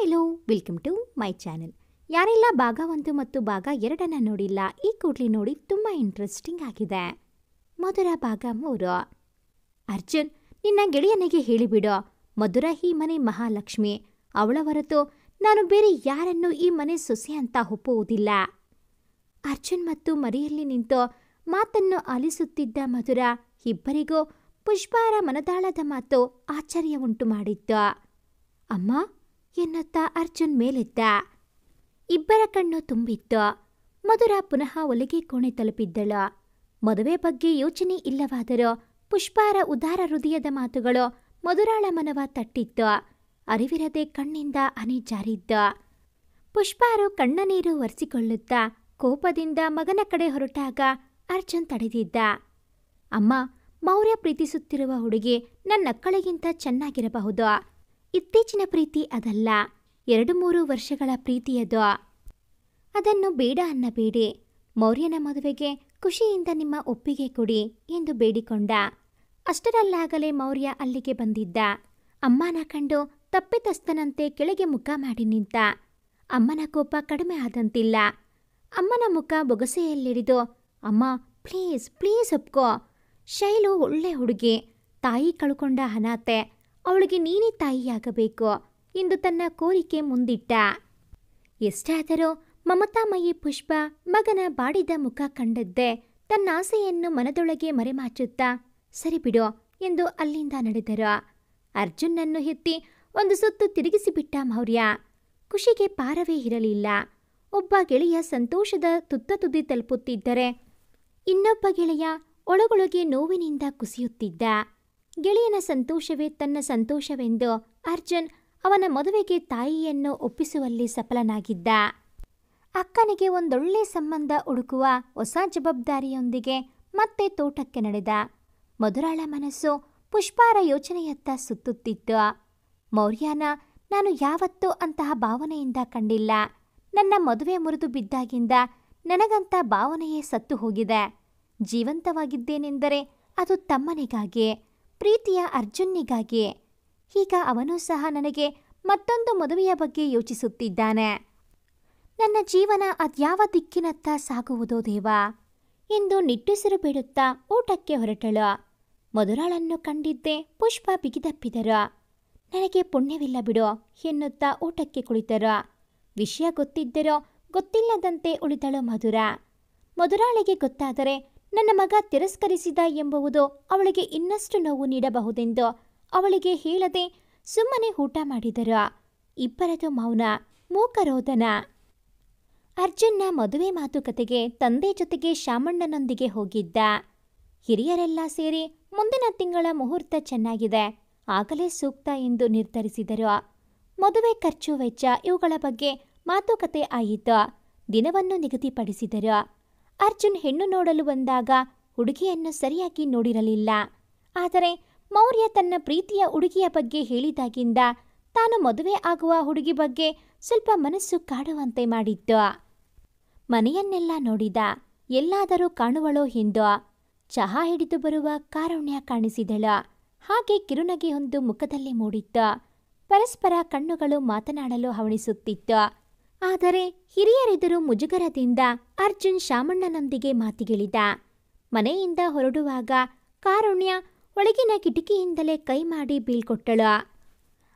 Hello, welcome to my channel. ಯಾರೆಲ್ಲ ಭಾಗ 1 ಮತ್ತು ಭಾಗ 2 ನೋಡಿಲ್ಲ, ಈ ಕೂಡಲೇ ನೋಡಿ, ತುಂಬ ಇಂಟ್ರೆಸ್ಟಿಂಗ್ ಆಗಿದೆ. ಮಧುರ ಭಾಗ 3. ಅರ್ಜುನ್, ನಿನ್ನ ಗೆಳೆಯನಿಗೆ ಹೇಳಿಬಿಡು, ಮಧುರ ಈ ಮನೆ ಮಹಾಲಕ್ಷ್ಮಿ. ಅವಳ ಹೊರತು ನಾನು ಬೇರೆ ಯಾರನ್ನೂ ಈ ಮನೆ ಸೊಸೆ ಅಂತ ಒಪ್ಪುವುದಿಲ್ಲ. ಅರ್ಜುನ್ ಮತ್ತು ಮರೆಯಲ್ಲಿ ನಿಂತು ಮಾತನ್ನು ಆಲಿಸುತ್ತಿದ್ದ ಮಧುರ ಇಬ್ಬರಿಗೂ ಪುಷ್ಪಾರ ಮನದಾಳದ ಮಾತು ಆಶ್ಚರ್ಯ ಉಂಟು ಮಾಡಿತ್ತು. ಅಮ್ಮ ಎನ್ನುತ್ತಾ ಅರ್ಜುನ್ ಮೇಲೆದ್ದ. ಇಬ್ಬರ ಕಣ್ಣು ತುಂಬಿತ್ತು. ಮಧುರ ಪುನಃ ಒಲೆಗೆ ಕೋಣೆ ತಲುಪಿದ್ದಳು. ಮದುವೆ ಬಗ್ಗೆ ಯೋಚನೆ ಇಲ್ಲವಾದರೂ ಪುಷ್ಪಾರ ಉದಾರ ಹೃದಯದ ಮಾತುಗಳು ಮಧುರಾಳ ಮನವ ತಟ್ಟಿತ್ತು. ಅರಿವಿರದೆ ಕಣ್ಣಿಂದ ಹನಿ ಜಾರಿದ್ದು. ಪುಷ್ಪಾರು ಕಣ್ಣ ನೀರು ಒರೆಸಿಕೊಳ್ಳುತ್ತಾ ಕೋಪದಿಂದ ಮಗನ ಕಡೆ ಹೊರಟಾಗ ಅರ್ಜುನ್ ತಡೆದಿದ್ದ. ಅಮ್ಮ, ಮೌರ್ಯ ಪ್ರೀತಿಸುತ್ತಿರುವ ಹುಡುಗಿ ನನ್ನಕ್ಕಳಿಗಿಂತ ಚೆನ್ನಾಗಿರಬಹುದು. ಇತ್ತೀಚಿನ ಪ್ರೀತಿ ಅದಲ್ಲ, 2-3 ವರ್ಷಗಳ ಪ್ರೀತಿಯದು. ಅದನ್ನು ಬೇಡ ಅನ್ನಬೇಡಿ. ಮೌರ್ಯನ ಮದುವೆಗೆ ಖುಷಿಯಿಂದ ನಿಮ್ಮ ಒಪ್ಪಿಗೆ ಕೊಡಿ ಎಂದು ಬೇಡಿಕೊಂಡ. ಅಷ್ಟರಲ್ಲಾಗಲೇ ಮೌರ್ಯ ಅಲ್ಲಿಗೆ ಬಂದಿದ್ದ. ಅಮ್ಮನ ಕಂಡು ತಪ್ಪಿತಸ್ಥನಂತೆ ಕೆಳಗೆ ಮುಖ ಮಾಡಿ ನಿಂತ. ಅಮ್ಮನ ಕೋಪ ಕಡಿಮೆ ಆದಂತಿಲ್ಲ. ಅಮ್ಮನ ಮುಖ ಬೊಗಸೆಯಲ್ಲಿಡಿದು, ಅಮ್ಮ ಪ್ಲೀಸ್ ಪ್ಲೀಸ್ ಒಪ್ಕೋ. ಶೈಲು ಒಳ್ಳೆ ಹುಡುಗಿ, ತಾಯಿ ಕಳ್ಕೊಂಡ ಅನಾಥೆ, ಅವಳಿಗೆ ನೀನೇ ತಾಯಿಯಾಗಬೇಕು ಎಂದು ತನ್ನ ಕೋರಿಕೆ ಮುಂದಿಟ್ಟ. ಎಷ್ಟಾದರೂ ಮಮತಾಮಯಿ ಪುಷ್ಪ ಮಗನ ಬಾಡಿದ ಮುಖ ಕಂಡದ್ದೇ ತನ್ನ ಆಸೆಯನ್ನು ಮನದೊಳಗೆ ಮರೆಮಾಚುತ್ತಾ ಸರಿ ಬಿಡು ಎಂದು ಅಲ್ಲಿಂದ ನಡೆದರು. ಅರ್ಜುನ್ನನ್ನು ಎತ್ತಿ ಒಂದು ಸುತ್ತು ತಿರುಗಿಸಿಬಿಟ್ಟ ಮೌರ್ಯ. ಖುಷಿಗೆ ಪಾರವೇ ಇರಲಿಲ್ಲ. ಒಬ್ಬ ಗೆಳೆಯ ಸಂತೋಷದ ತುತ್ತ ತುದಿ ತಲುಪುತ್ತಿದ್ದರೆ ಇನ್ನೊಬ್ಬ ಗೆಳೆಯ ಒಳಗೊಳಗೆ ನೋವಿನಿಂದ ಕುಸಿಯುತ್ತಿದ್ದ. ಗೆಳೆಯನ ಸಂತೋಷವೇ ತನ್ನ ಸಂತೋಷವೆಂದು ಅರ್ಜುನ್ ಅವನ ಮದುವೆಗೆ ತಾಯಿಯನ್ನು ಒಪ್ಪಿಸುವಲ್ಲಿ ಸಫಲನಾಗಿದ್ದ. ಅಕ್ಕನಿಗೆ ಒಂದೊಳ್ಳೆ ಸಂಬಂಧ ಹುಡುಕುವ ಹೊಸ ಜವಾಬ್ದಾರಿಯೊಂದಿಗೆ ಮತ್ತೆ ತೋಟಕ್ಕೆ ನಡೆದ. ಮಧುರಾಳ ಮನಸ್ಸು ಪುಷ್ಪಾರ ಯೋಚನೆಯತ್ತ ಸುತ್ತುತ್ತಿತ್ತು. ಮೌರ್ಯನ ನಾನು ಯಾವತ್ತೂ ಅಂತಹ ಭಾವನೆಯಿಂದ ಕಂಡಿಲ್ಲ. ನನ್ನ ಮದುವೆ ಮುರಿದು ಬಿದ್ದಾಗಿಂದ ನನಗಂಥ ಭಾವನೆಯೇ ಸತ್ತು ಹೋಗಿದೆ. ಜೀವಂತವಾಗಿದ್ದೇನೆಂದರೆ ಅದು ತಮ್ಮನಿಗಾಗಿ, ಪ್ರೀತಿಯ ಅರ್ಜುನ್ನಿಗಾಗಿ. ಈಗ ಅವನೂ ಸಹ ನನಗೆ ಮತ್ತೊಂದು ಮದುವೆಯ ಬಗ್ಗೆ ಯೋಚಿಸುತ್ತಿದ್ದಾನೆ. ನನ್ನ ಜೀವನ ಅದ್ಯಾವ ದಿಕ್ಕಿನತ್ತ ಸಾಗುವುದೋ ದೇವಾ ಎಂದು ನಿಟ್ಟುಸಿರು ಬಿಡುತ್ತಾ ಊಟಕ್ಕೆ ಹೊರಟಳು. ಮಧುರಾಳನ್ನು ಕಂಡಿದ್ದೇ ಪುಷ್ಪ ಬಿಗಿದಪ್ಪಿದರು. ನನಗೆ ಪುಣ್ಯವಿಲ್ಲ ಬಿಡು ಎನ್ನುತ್ತಾ ಊಟಕ್ಕೆ ಕುಳಿತರು. ವಿಷಯ ಗೊತ್ತಿದ್ದರೋ ಗೊತ್ತಿಲ್ಲದಂತೆ ಉಳಿದಳು ಮಧುರ. ಮಧುರಾಳಿಗೆ ಗೊತ್ತಾದರೆ ನನ್ನ ಮಗ ತಿರಸ್ಕರಿಸಿದ ಎಂಬುವುದು ಅವಳಿಗೆ ಇನ್ನಷ್ಟು ನೋವು ನೀಡಬಹುದೆಂದು ಅವಳಿಗೆ ಹೇಳದೆ ಸುಮ್ಮನೆ ಊಟ ಮಾಡಿದರು. ಇಬ್ಬರದು ಮೌನ, ಮೂಕರೋದನ. ಅರ್ಜುನ್ನ ಮದುವೆ ಮಾತುಕತೆಗೆ ತಂದೆ ಜೊತೆಗೆ ಶಾಮಣ್ಣನೊಂದಿಗೆ ಹೋಗಿದ್ದ. ಹಿರಿಯರೆಲ್ಲ ಸೇರಿ ಮುಂದಿನ ತಿಂಗಳ ಮುಹೂರ್ತ ಚೆನ್ನಾಗಿದೆ, ಆಗಲೇ ಸೂಕ್ತ ಎಂದು ನಿರ್ಧರಿಸಿದರು. ಮದುವೆ ಖರ್ಚು ವೆಚ್ಚ ಇವುಗಳ ಬಗ್ಗೆ ಮಾತುಕತೆ ಆಯಿತು. ದಿನವನ್ನು ನಿಗದಿಪಡಿಸಿದರು. ಅರ್ಜುನ್ ಹೆಣ್ಣು ನೋಡಲು ಬಂದಾಗ ಹುಡುಗಿಯನ್ನು ಸರಿಯಾಗಿ ನೋಡಿರಲಿಲ್ಲ. ಆದರೆ ಮೌರ್ಯ ತನ್ನ ಪ್ರೀತಿಯ ಹುಡುಗಿಯ ಬಗ್ಗೆ ಹೇಳಿದಾಗಿಂದ ತಾನು ಮದುವೆ ಆಗುವ ಹುಡುಗಿ ಬಗ್ಗೆ ಸ್ವಲ್ಪ ಮನಸ್ಸು ಕಾಡುವಂತೆ ಮಾಡಿತ್ತು. ಮನೆಯನ್ನೆಲ್ಲ ನೋಡಿದ. ಎಲ್ಲಾದರೂ ಕಾಣುವಳೋ ಎಂದು. ಚಹಾ ಹಿಡಿದು ಬರುವ ಕಾರುಣ್ಯ ಕಾಣಿಸಿದಳು. ಹಾಗೆ ಕಿರುನಗೆಯೊಂದು ಮುಖದಲ್ಲಿ ಮೂಡಿತ್ತು. ಪರಸ್ಪರ ಕಣ್ಣುಗಳು ಮಾತನಾಡಲು ಹವಣಿಸುತ್ತಿತ್ತು. ಆದರೆ ಹಿರಿಯರೆದುರು ಮುಜುಗರದಿಂದ ಅರ್ಜುನ್ ಶಾಮಣ್ಣನೊಂದಿಗೆ ಮಾತಿಗಿಳಿದ. ಮನೆಯಿಂದ ಹೊರಡುವಾಗ ಕಾರುಣ್ಯ ಒಳಗಿನ ಕಿಟಕಿಯಿಂದಲೇ ಕೈ ಮಾಡಿ ಬೀಳ್ಕೊಟ್ಟಳು.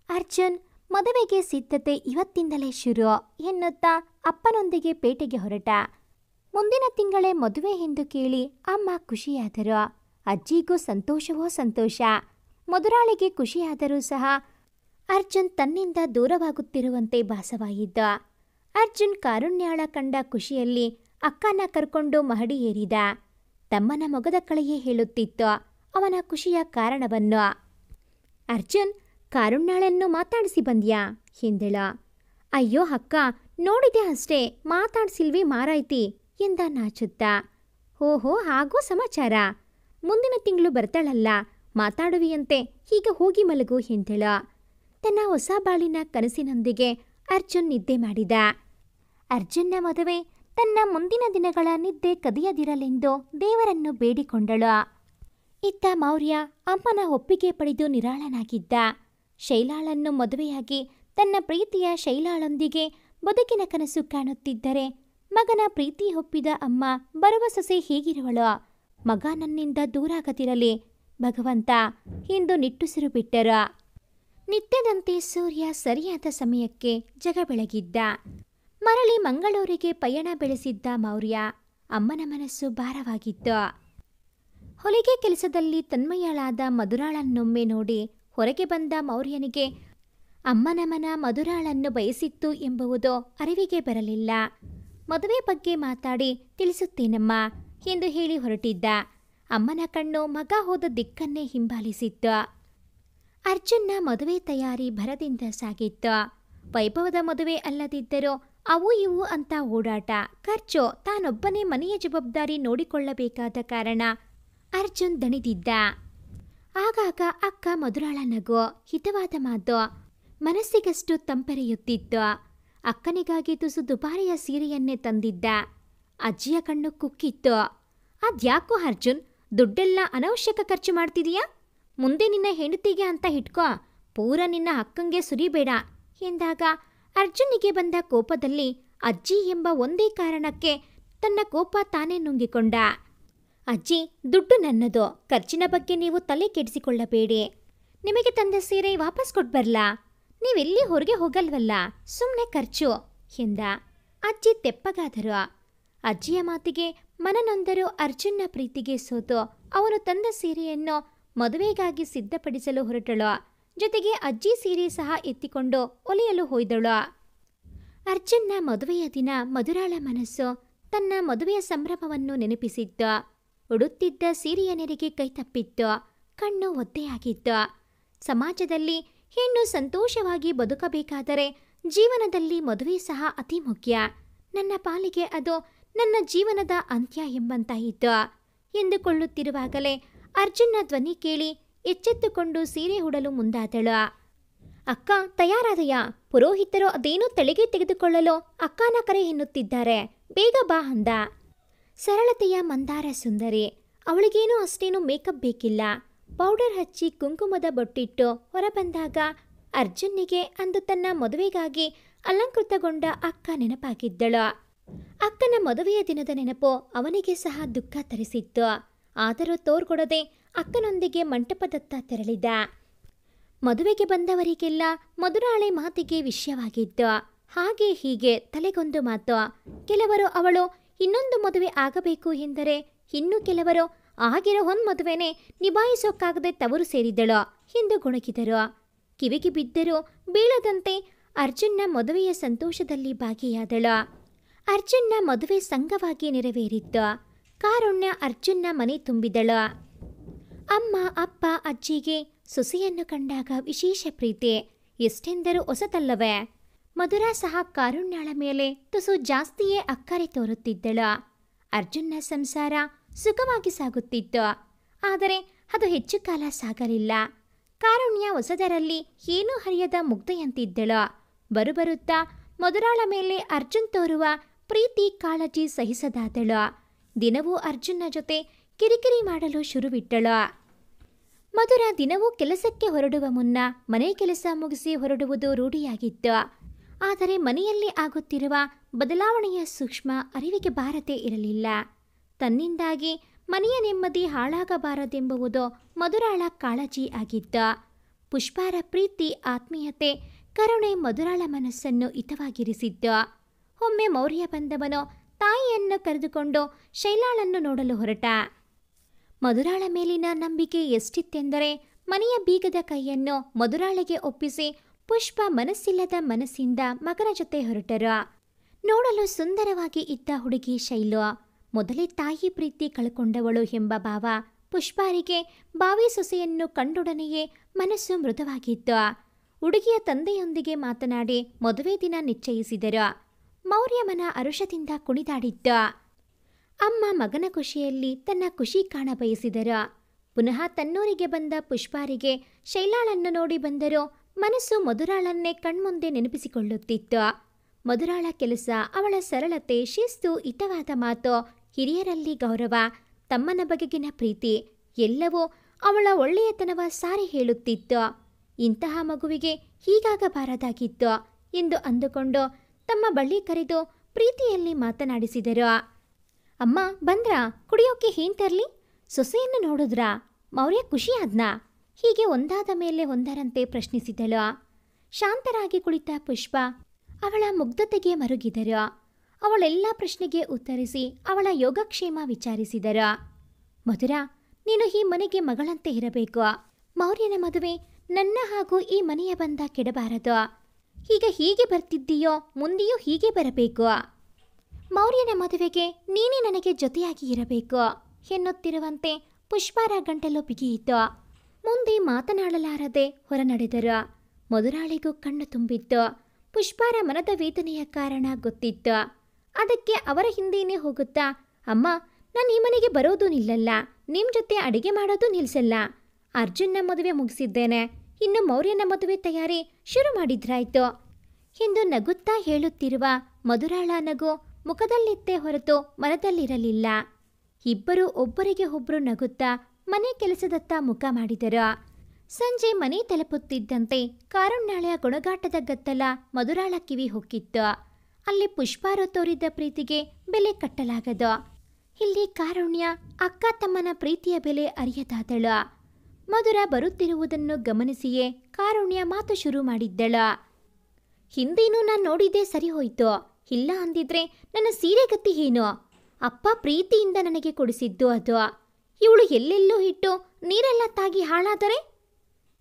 ಅರ್ಜುನ್, ಮದುವೆಗೆ ಸಿದ್ಧತೆ ಇವತ್ತಿಂದಲೇ ಶುರು ಎನ್ನುತ್ತಾ ಅಪ್ಪನೊಂದಿಗೆ ಪೇಟೆಗೆ ಹೊರಟ. ಮುಂದಿನ ತಿಂಗಳೇ ಮದುವೆ ಎಂದು ಕೇಳಿ ಅಮ್ಮ ಖುಷಿಯಾದರು. ಅಜ್ಜಿಗೂ ಸಂತೋಷವೋ ಸಂತೋಷ. ಮಧುರಾಳಿಗೆ ಖುಷಿಯಾದರೂ ಸಹ ಅರ್ಜುನ್ ತನ್ನಿಂದ ದೂರವಾಗುತ್ತಿರುವಂತೆ ಭಾಸವಾಯಿದ್ದ. ಅರ್ಜುನ್ ಕಾರುಣ್ಯಾಳ ಕಂಡ ಖುಷಿಯಲ್ಲಿ ಅಕ್ಕನ ಕರ್ಕೊಂಡು ಮಹಡಿ ಏರಿದ. ತಮ್ಮನ ಮೊಗದ ಕಳೆಯೇ ಹೇಳುತ್ತಿತ್ತು ಅವನ ಖುಷಿಯ ಕಾರಣವನ್ನು. ಅರ್ಜುನ್, ಕಾರುಣ್ಯಾಳನ್ನು ಮಾತಾಡಿಸಿ ಬಂದ್ಯಾ ಎಂದಳ. ಅಯ್ಯೋ ಅಕ್ಕ, ನೋಡಿದೆ ಅಷ್ಟೇ, ಮಾತಾಡ್ಸಿಲ್ವಿ ಮಾರಾಯ್ತಿ ಎಂದ ನಾಚುತ್ತ. ಓಹೋ, ಹಾಗೂ ಸಮಾಚಾರ. ಮುಂದಿನ ತಿಂಗಳು ಬರ್ತಾಳಲ್ಲ, ಮಾತಾಡುವಿಯಂತೆ, ಈಗ ಹೋಗಿ ಮಲಗು ಎಂದಳ. ತನ್ನ ಹೊಸ ಬಾಳಿನ ಕನಸಿನೊಂದಿಗೆ ಅರ್ಜುನ್ ನಿದ್ದೆ ಮಾಡಿದ. ಅರ್ಜುನ್ನ ಮದುವೆ ತನ್ನ ಮುಂದಿನ ದಿನಗಳ ನಿದ್ದೆ ಕದಿಯದಿರಲೆಂದು ದೇವರನ್ನು ಬೇಡಿಕೊಂಡಳು. ಇತ್ತ ಮೌರ್ಯ ಅಮ್ಮನ ಒಪ್ಪಿಗೆ ಪಡೆದು ನಿರಾಳನಾಗಿದ್ದ. ಶೈಲಾಳನ್ನು ಮದುವೆಯಾಗಿ ತನ್ನ ಪ್ರೀತಿಯ ಶೈಲಾಳೊಂದಿಗೆ ಬದುಕಿನ ಕನಸು ಕಾಣುತ್ತಿದ್ದರೆ ಮಗನ ಪ್ರೀತಿ ಒಪ್ಪಿದ ಅಮ್ಮ ಬರುವ ಸೊಸೆ ಹೇಗಿರುವಳೋ, ಮಗ ನನ್ನಿಂದ ದೂರಾಗದಿರಲಿ ಭಗವಂತ ಎಂದು ನಿಟ್ಟುಸಿರು ಬಿಟ್ಟರು. ನಿತ್ಯದಂತೆ ಸೂರ್ಯ ಸರಿಯಾದ ಸಮಯಕ್ಕೆ ಜಗ ಬೆಳಗಿದ್ದ. ಮರಳಿ ಮಂಗಳೂರಿಗೆ ಪಯಣ ಬೆಳೆಸಿದ್ದ ಮೌರ್ಯ. ಅಮ್ಮನ ಮನಸ್ಸು ಭಾರವಾಗಿತ್ತು. ಹೊಲಿಗೆ ಕೆಲಸದಲ್ಲಿ ತನ್ಮಯಳಾದ ಮಧುರಾಳನ್ನೊಮ್ಮೆ ನೋಡಿ ಹೊರಗೆ ಬಂದ ಮೌರ್ಯನಿಗೆ ಅಮ್ಮನ ಮನ ಮಧುರಾಳನ್ನು ಬಯಸಿತ್ತು ಎಂಬುವುದು ಅರಿವಿಗೆ ಬರಲಿಲ್ಲ. ಮದುವೆ ಬಗ್ಗೆ ಮಾತಾಡಿ ತಿಳಿಸುತ್ತೇನಮ್ಮ ಎಂದು ಹೇಳಿ ಹೊರಟಿದ್ದ. ಅಮ್ಮನ ಕಣ್ಣು ಮಗ ಹೋದ ದಿಕ್ಕನ್ನೇ ಹಿಂಬಾಲಿಸಿತ್ತು. ಅರ್ಜುನ್ನ ಮದುವೆ ತಯಾರಿ ಭರದಿಂದ ಸಾಗಿತ್ತು. ವೈಭವದ ಮದುವೆ ಅಲ್ಲದಿದ್ದರೂ ಅವು ಇವು ಅಂತ ಓಡಾಟ, ಖರ್ಚು, ತಾನೊಬ್ಬನೇ ಮನೆಯ ಜವಾಬ್ದಾರಿ ನೋಡಿಕೊಳ್ಳಬೇಕಾದ ಕಾರಣ ಅರ್ಜುನ್ ದಣಿದಿದ್ದ. ಆಗಾಗ ಅಕ್ಕ ಮಧುರಾಳ ನಗು, ಹಿತವಾದ ಮಾತು ಮನಸ್ಸಿಗಷ್ಟು ತಂಪೆರೆಯುತ್ತಿತ್ತು. ಅಕ್ಕನಿಗಾಗಿ ತುಸು ದುಬಾರಿಯ ಸೀರೆಯನ್ನೇ ತಂದಿದ್ದ. ಅಜ್ಜಿಯ ಕಣ್ಣು ಕುಕ್ಕಿತ್ತು. ಅದ್ಯಾಕೋ ಅರ್ಜುನ್, ದುಡ್ಡೆಲ್ಲ ಅನವಶ್ಯಕ ಖರ್ಚು ಮಾಡ್ತಿದೀಯಾ? ಮುಂದೆ ನಿನ್ನ ಹೆಂಡತಿಗೆ ಅಂತ ಇಟ್ಕೋ, ಪೂರ ನಿನ್ನ ಅಕ್ಕಂಗೆ ಸುರಿಬೇಡ ಎಂದಾಗ ಅರ್ಜುನಿಗೆ ಬಂದ ಕೋಪದಲ್ಲಿ ಅಜ್ಜಿ ಎಂಬ ಒಂದೇ ಕಾರಣಕ್ಕೆ ತನ್ನ ಕೋಪ ತಾನೇ ನುಂಗಿಕೊಂಡ. ಅಜ್ಜಿ, ದುಡ್ಡು ನನ್ನದು, ಖರ್ಚಿನ ಬಗ್ಗೆ ನೀವು ತಲೆ ಕೆಡಿಸಿಕೊಳ್ಳಬೇಡಿ. ನಿಮಗೆ ತಂದ ಸೀರೆ ವಾಪಸ್ ಕೊಟ್ಬರ್ಲಾ? ನೀವೆಲ್ಲಿ ಹೊರಗೆ ಹೋಗಲ್ವಲ್ಲ, ಸುಮ್ಮನೆ ಖರ್ಚು ಎಂದ. ಅಜ್ಜಿ ತೆಪ್ಪಗಾದರು. ಅಜ್ಜಿಯ ಮಾತಿಗೆ ಮನನೊಂದರೂ ಅರ್ಜುನ್ನ ಪ್ರೀತಿಗೆ ಸೋತು ಅವನು ತಂದ ಸೀರೆಯನ್ನು ಮದುವೆಗಾಗಿ ಸಿದ್ಧಪಡಿಸಲು ಹೊರಟಳು. ಜೊತೆಗೆ ಅಜ್ಜಿ ಸೀರೆ ಸಹ ಎತ್ತಿಕೊಂಡು ಒಲೆಯಲು ಹೊಯ್ದಳು. ಅರ್ಜುನ್ನ ಮದುವೆಯ ದಿನ ಮಧುರಾಳ ಮನಸ್ಸು ತನ್ನ ಮದುವೆಯ ಸಂಭ್ರಮವನ್ನು ನೆನಪಿಸಿತ್ತು. ಉಡುತ್ತಿದ್ದ ಸೀರೆಯ ನೆರೆಗೆ ಕೈತಪ್ಪಿತ್ತು. ಕಣ್ಣು ಒದ್ದೆಯಾಗಿತ್ತು. ಸಮಾಜದಲ್ಲಿ ಹೆಣ್ಣು ಸಂತೋಷವಾಗಿ ಬದುಕಬೇಕಾದರೆ ಜೀವನದಲ್ಲಿ ಮದುವೆ ಸಹ ಅತಿ ಮುಖ್ಯ. ನನ್ನ ಪಾಲಿಗೆ ಅದು ನನ್ನ ಜೀವನದ ಅಂತ್ಯ ಎಂಬಂತಾಯಿತು ಎಂದುಕೊಳ್ಳುತ್ತಿರುವಾಗಲೇ ಅರ್ಜುನ್ನ ಧ್ವನಿ ಕೇಳಿ ಎಚ್ಚೆತ್ತುಕೊಂಡು ಸೀರೆ ಉಡಲು ಮುಂದಾದಳು. ಅಕ್ಕ, ತಯಾರಾದೆಯ? ಪುರೋಹಿತರು ಅದೇನೋ ತಲೆಗೆ ತೆಗೆದುಕೊಳ್ಳಲು ಅಕ್ಕನ ಕರೆ ಎನ್ನುತ್ತಿದ್ದಾರೆ, ಬೇಗ ಬಾ ಅಂದ. ಸರಳತೆಯ ಮಂದಾರ ಸುಂದರಿ. ಅವಳಿಗೇನೂ ಅಷ್ಟೇನು ಮೇಕಪ್ ಬೇಕಿಲ್ಲ. ಪೌಡರ್ ಹಚ್ಚಿ ಕುಂಕುಮದ ಬೊಟ್ಟಿಟ್ಟು ಹೊರಬಂದಾಗ ಅರ್ಜುನ್ನಿಗೆ ಅಂದು ತನ್ನ ಮದುವೆಗಾಗಿ ಅಲಂಕೃತಗೊಂಡ ಅಕ್ಕ ನೆನಪಾಗಿದ್ದಳು. ಅಕ್ಕನ ಮದುವೆಯ ದಿನದ ನೆನಪು ಅವನಿಗೆ ಸಹ ದುಃಖ ತರಿಸಿತ್ತು. ಆದರೂ ತೋರ್ಗೊಡದೆ ಅಕ್ಕನೊಂದಿಗೆ ಮಂಟಪದತ್ತ ತೆರಳಿದ. ಮದುವೆಗೆ ಬಂದವರಿಗೆಲ್ಲ ಮಧುರಾಳೆ ಮಾತಿಗೆ ವಿಷಯವಾಗಿತ್ತು. ಹಾಗೆ ಹೀಗೆ ತಲೆಗೊಂದು ಮಾತು. ಕೆಲವರು ಅವಳು ಇನ್ನೊಂದು ಮದುವೆ ಆಗಬೇಕು ಎಂದರೆ, ಇನ್ನು ಕೆಲವರು ಆಗಿರೋ ಒಂದು ಮದುವೆನೇ ನಿಭಾಯಿಸೋಕ್ಕಾಗದೆ ತವರು ಸೇರಿದಳು ಎಂದು ಗೊಣಗಿದರು. ಕಿವಿಗೆ ಬಿದ್ದರೂ ಬೀಳದಂತೆ ಅರ್ಜುನ್ನ ಮದುವೆಯ ಸಂತೋಷದಲ್ಲಿ ಭಾಗಿಯಾದಳು. ಅರ್ಜುನ್ನ ಮದುವೆ ಸಂಘವಾಗಿ ನೆರವೇರಿತ್ತು. ಕಾರುಣ್ಯ ಅರ್ಜುನ್ನ ಮನೆ ತುಂಬಿದಳು. ಅಮ್ಮ ಅಪ್ಪ ಅಜ್ಜಿಗೆ ಸೊಸೆಯನ್ನು ಕಂಡಾಗ ವಿಶೇಷ ಪ್ರೀತಿ, ಎಷ್ಟೆಂದರೂ ಹೊಸತಲ್ಲವೇ. ಮಧುರಾ ಸಹ ಕಾರುಣ್ಯಾಳ ಮೇಲೆ ತುಸು ಜಾಸ್ತಿಯೇ ಅಕ್ಕರೆ ತೋರುತ್ತಿದ್ದಳು. ಅರ್ಜುನ್ನ ಸಂಸಾರ ಸುಖವಾಗಿ ಸಾಗುತ್ತಿತ್ತು. ಆದರೆ ಅದು ಹೆಚ್ಚು ಕಾಲ ಸಾಗಲಿಲ್ಲ. ಕಾರುಣ್ಯ ಹೊಸದರಲ್ಲಿ ಏನೂ ಹರಿಯದ ಮುಗ್ಧೆಯಂತಿದ್ದಳು. ಬರುಬರುತ್ತಾ ಮಧುರಾಳ ಮೇಲೆ ಅರ್ಜುನ್ ತೋರುವ ಪ್ರೀತಿ ಕಾಳಜಿ ಸಹಿಸದಾದಳು. ದಿನವೂ ಅರ್ಜುನ್ನ ಜೊತೆ ಕಿರಿಕಿರಿ ಮಾಡಲು ಶುರುವಿಟ್ಟಳು. ಮಧುರಾ ದಿನವೂ ಕೆಲಸಕ್ಕೆ ಹೊರಡುವ ಮುನ್ನ ಮನೆ ಕೆಲಸ ಮುಗಿಸಿ ಹೊರಡುವುದು ರೂಢಿಯಾಗಿತ್ತು. ಆದರೆ ಮನೆಯಲ್ಲಿ ಆಗುತ್ತಿರುವ ಬದಲಾವಣೆಯ ಸೂಕ್ಷ್ಮ ಅರಿವಿಗೆ ಬಾರದೇ ಇರಲಿಲ್ಲ. ತನ್ನಿಂದಾಗಿ ಮನೆಯ ನೆಮ್ಮದಿ ಹಾಳಾಗಬಾರದೆಂಬುವುದು ಮಧುರಾಳ ಕಾಳಜಿ ಆಗಿತ್ತು. ಪುಷ್ಪಾರ ಪ್ರೀತಿ, ಆತ್ಮೀಯತೆ, ಕರುಣೆ ಮಧುರಾಳ ಮನಸ್ಸನ್ನು ಹಿತವಾಗಿರಿಸಿತ್ತು. ಒಮ್ಮೆ ಮೌರ್ಯ ಬಂದವನು ತಾಯಿಯನ್ನು ಕರೆದುಕೊಂಡು ಶೈಲಾಳನ್ನು ನೋಡಲು ಹೊರಟ. ಮಧುರಾಳ ಮೇಲಿನ ನಂಬಿಕೆ ಎಷ್ಟಿತ್ತೆಂದರೆ ಮನೆಯ ಬೀಗದ ಕೈಯನ್ನು ಮಧುರಾಳಿಗೆ ಒಪ್ಪಿಸಿ ಪುಷ್ಪ ಮನಸ್ಸಿಲ್ಲದ ಮನಸ್ಸಿಂದ ಮಗನ ಜೊತೆ ಹೊರಟರು. ನೋಡಲು ಸುಂದರವಾಗಿ ಇದ್ದ ಹುಡುಗಿ ಶೈಲು. ಮೊದಲೇ ತಾಯಿ ಪ್ರೀತಿ ಕಳ್ಕೊಂಡವಳು ಎಂಬ ಭಾವ ಪುಷ್ಪಾರಿಗೆ ಬಾವಿ ಸೊಸೆಯನ್ನು ಕಂಡೊಡನೆಯೇ ಮನಸ್ಸು ಮೃದುವಾಗಿತ್ತು. ಹುಡುಗಿಯ ತಂದೆಯೊಂದಿಗೆ ಮಾತನಾಡಿ ಮದುವೆ ದಿನ ನಿಶ್ಚಯಿಸಿದರು. ಮೌರ್ಯ ಮನ ಹರುಷದಿಂದ ಕುಣಿದಾಡಿತ್ತು. ಅಮ್ಮ ಮಗನ ಖುಷಿಯಲ್ಲಿ ತನ್ನ ಖುಷಿ ಕಾಣ ಬಯಸಿದರು. ಪುನಃ ತನ್ನೂರಿಗೆ ಬಂದ ಪುಷ್ಪಾರಿಗೆ ಶೈಲಾಳನ್ನು ನೋಡಿ ಬಂದರೂ ಮನಸ್ಸು ಮಧುರಾಳನ್ನೇ ಕಣ್ಮುಂದೆ ನೆನಪಿಸಿಕೊಳ್ಳುತ್ತಿತ್ತು. ಮಧುರಾಳ ಕೆಲಸ, ಅವಳ ಸರಳತೆ, ಶಿಸ್ತು, ಹಿತವಾದ ಮಾತು, ಹಿರಿಯರಲ್ಲಿ ಗೌರವ, ತಮ್ಮನ ಬಗೆಗಿನ ಪ್ರೀತಿ ಎಲ್ಲವೂ ಅವಳ ಒಳ್ಳೆಯತನವ ಸಾರಿ ಹೇಳುತ್ತಿತ್ತು. ಇಂತಹ ಮಗುವಿಗೆ ಹೀಗಾಗಬಾರದಾಗಿತ್ತು ಎಂದು ಅಂದುಕೊಂಡು ತಮ್ಮ ಬಳಿ ಕರೆದು ಪ್ರೀತಿಯಲ್ಲಿ ಮಾತನಾಡಿಸಿದರು. ಅಮ್ಮ ಬಂದ್ರಾ? ಕುಡಿಯೋಕೆ ಏನ್ ತರ್ಲಿ? ಸೊಸೆಯನ್ನು ನೋಡಿದ್ರಾ? ಮೌರ್ಯ ಖುಷಿಯಾದ್ನಾ? ಹೀಗೆ ಒಂದಾದ ಮೇಲೆ ಒಂದರಂತೆ ಪ್ರಶ್ನಿಸಿದಳು. ಶಾಂತರಾಗಿ ಕುಳಿತ ಪುಷ್ಪ ಅವಳ ಮುಗ್ಧತೆಗೆ ಮರುಗಿದರು. ಅವಳೆಲ್ಲ ಪ್ರಶ್ನೆಗೆ ಉತ್ತರಿಸಿ ಅವಳ ಯೋಗಕ್ಷೇಮ ವಿಚಾರಿಸಿದರು. ಮಧುರಾ, ನೀನು ಈ ಮನೆಗೆ ಮಗಳಂತೆ ಇರಬೇಕು. ಮೌರ್ಯನ ಮದುವೆ ನನ್ನ ಹಾಗೂ ಈ ಮನೆಯ ಬಂಧ ಕೆಡಬಾರದು. ಈಗ ಹೀಗೆ ಬರ್ತಿದ್ದೀಯೋ ಮುಂದೆಯೂ ಹೀಗೆ ಬರಬೇಕು. ಮೌರ್ಯನ ಮದುವೆಗೆ ನೀನೇ ನನಗೆ ಜೊತೆಯಾಗಿ ಇರಬೇಕು ಎನ್ನುತ್ತಿರುವಂತೆ ಪುಷ್ಪಾರ ಗಂಟಲು ಬಿಗಿಯಿತು. ಮುಂದೆ ಮಾತನಾಡಲಾರದೆ ಹೊರನಡೆದರು. ಮಧುರಾಳಿಗೂ ಕಣ್ಣು ತುಂಬಿತ್ತು. ಪುಷ್ಪಾರ ಮನದ ವೇದನೆಯ ಕಾರಣ ಗೊತ್ತಿತ್ತು. ಅದಕ್ಕೆ ಅವರ ಹಿಂದೆಯೇ ಹೋಗುತ್ತಾ, ಅಮ್ಮ, ನಾನು ಈ ಮನೆಗೆ ಬರೋದು ನಿಲ್ಲಲ್ಲ, ನಿಮ್ಮ ಜೊತೆ ಅಡಿಗೆ ಮಾಡೋದು ನಿಲ್ಸಲ್ಲ. ಅರ್ಜುನ್ನ ಮದುವೆ ಮುಗಿಸಿದ್ದೇನೆ, ಇನ್ನು ಮೌರ್ಯನ ಮದುವೆ ತಯಾರಿ ಶುರು ಮಾಡಿದ್ರಾಯ್ತು ಎಂದು ನಗುತ್ತಾ ಹೇಳುತ್ತಿರುವ ಮಧುರಾಳ ನಗು ಮುಖದಲ್ಲಿತ್ತೇ ಹೊರತು ಮನದಲ್ಲಿರಲಿಲ್ಲ. ಇಬ್ಬರು ಒಬ್ಬರಿಗೆ ಒಬ್ಬರು ನಗುತ್ತಾ ಮನೆ ಕೆಲಸದತ್ತ ಮುಖ ಮಾಡಿದರು. ಸಂಜೆ ಮನೆ ತಲುಪುತ್ತಿದ್ದಂತೆ ಕಾರುಣ್ಯಾಳ ಗುಣಗಾಟದ ಗದ್ದಲ ಮಧುರಾಳ ಕಿವಿ ಹೊಕ್ಕಿತ್ತು. ಅಲ್ಲಿ ಪುಷ್ಪಾರು ತೋರಿದ ಪ್ರೀತಿಗೆ ಬೆಲೆ ಕಟ್ಟಲಾಗದು. ಇಲ್ಲಿ ಕಾರುಣ್ಯ ಅಕ್ಕ ತಮ್ಮನ ಪ್ರೀತಿಯ ಬೆಲೆ ಅರಿಯದಾದಳು. ಮಧುರ ಬರುತ್ತಿರುವುದನ್ನು ಗಮನಿಸಿಯೇ ಕಾರುಣ್ಯ ಮಾತು ಶುರು ಮಾಡಿದ್ದಳು. ಹಿಂದೇನೂ ನಾನು ನೋಡಿದ್ದೇ ಸರಿ ಹೋಯ್ತು, ಇಲ್ಲ ಅಂದಿದ್ರೆ ನನ್ನ ಸೀರೆ ಗತಿ ಏನು? ಅಪ್ಪ ಪ್ರೀತಿಯಿಂದ ನನಗೆ ಕೊಡಿಸಿದ್ದು ಅದು. ಇವಳು ಎಲ್ಲೆಲ್ಲೋ ಇಟ್ಟು ನೀರೆಲ್ಲ ತಾಗಿ ಹಾಳಾದರೆ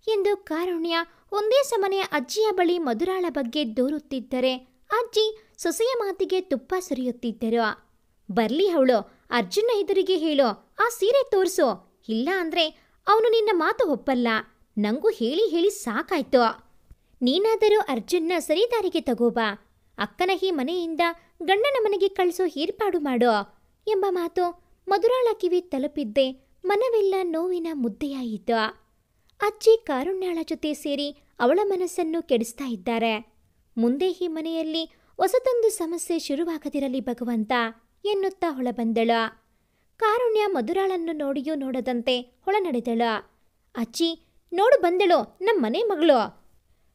ಎಂದು ಕಾರುಣ್ಯ ಒಂದೇ ಸಮನೆ ಅಜ್ಜಿಯ ಬಳಿ ಮಧುರಾಳ ಬಗ್ಗೆ ದೂರುತ್ತಿದ್ದರೆ ಅಜ್ಜಿ ಸೊಸೆಯ ಮಾತಿಗೆ ತುಪ್ಪ ಸುರಿಯುತ್ತಿದ್ದರು. ಬರ್ಲಿ ಅವಳು, ಅರ್ಜುನ ಎದುರಿಗೆ ಹೇಳು, ಆ ಸೀರೆ ತೋರಿಸು, ಇಲ್ಲ ಅಂದ್ರೆ ಅವನು ನಿನ್ನ ಮಾತು ಒಪ್ಪಲ್ಲ. ನಂಗೂ ಹೇಳಿ ಹೇಳಿ ಸಾಕಾಯ್ತು. ನೀನಾದರೂ ಅರ್ಜುನ್ನ ಸರಿದಾರಿಗೆ ತಗೋಬಾ, ಅಕ್ಕನ ಈ ಮನೆಯಿಂದ ಗಂಡನ ಮನೆಗೆ ಕಳಿಸೋ ಏರ್ಪಾಡು ಮಾಡೋ ಎಂಬ ಮಾತು ಮಧುರಾಳ ಕಿವಿ ತಲುಪಿದ್ದೆ ಮನವೆಲ್ಲ ನೋವಿನ ಮುದ್ದೆಯಾಯಿತು. ಅಜ್ಜಿ ಕಾರುಣ್ಯಾಳ ಜೊತೆ ಸೇರಿ ಅವಳ ಮನಸ್ಸನ್ನು ಕೆಡಿಸ್ತಾ ಇದ್ದಾರೆ. ಮುಂದೆ ಈ ಮನೆಯಲ್ಲಿ ಹೊಸದೊಂದು ಸಮಸ್ಯೆ ಶುರುವಾಗದಿರಲಿ ಭಗವಂತ ಎನ್ನುತ್ತಾ ಹೊಳಬಂದಳು. ಕಾರುಣ್ಯ ಮಧುರಾಳನ್ನು ನೋಡಿಯೂ ನೋಡದಂತೆ ಹೊಳನಡೆದಳು. ಅಜ್ಜಿ ನೋಡು ಬಂದಳು ನಮ್ಮ ಮನೆ ಮಗಳು.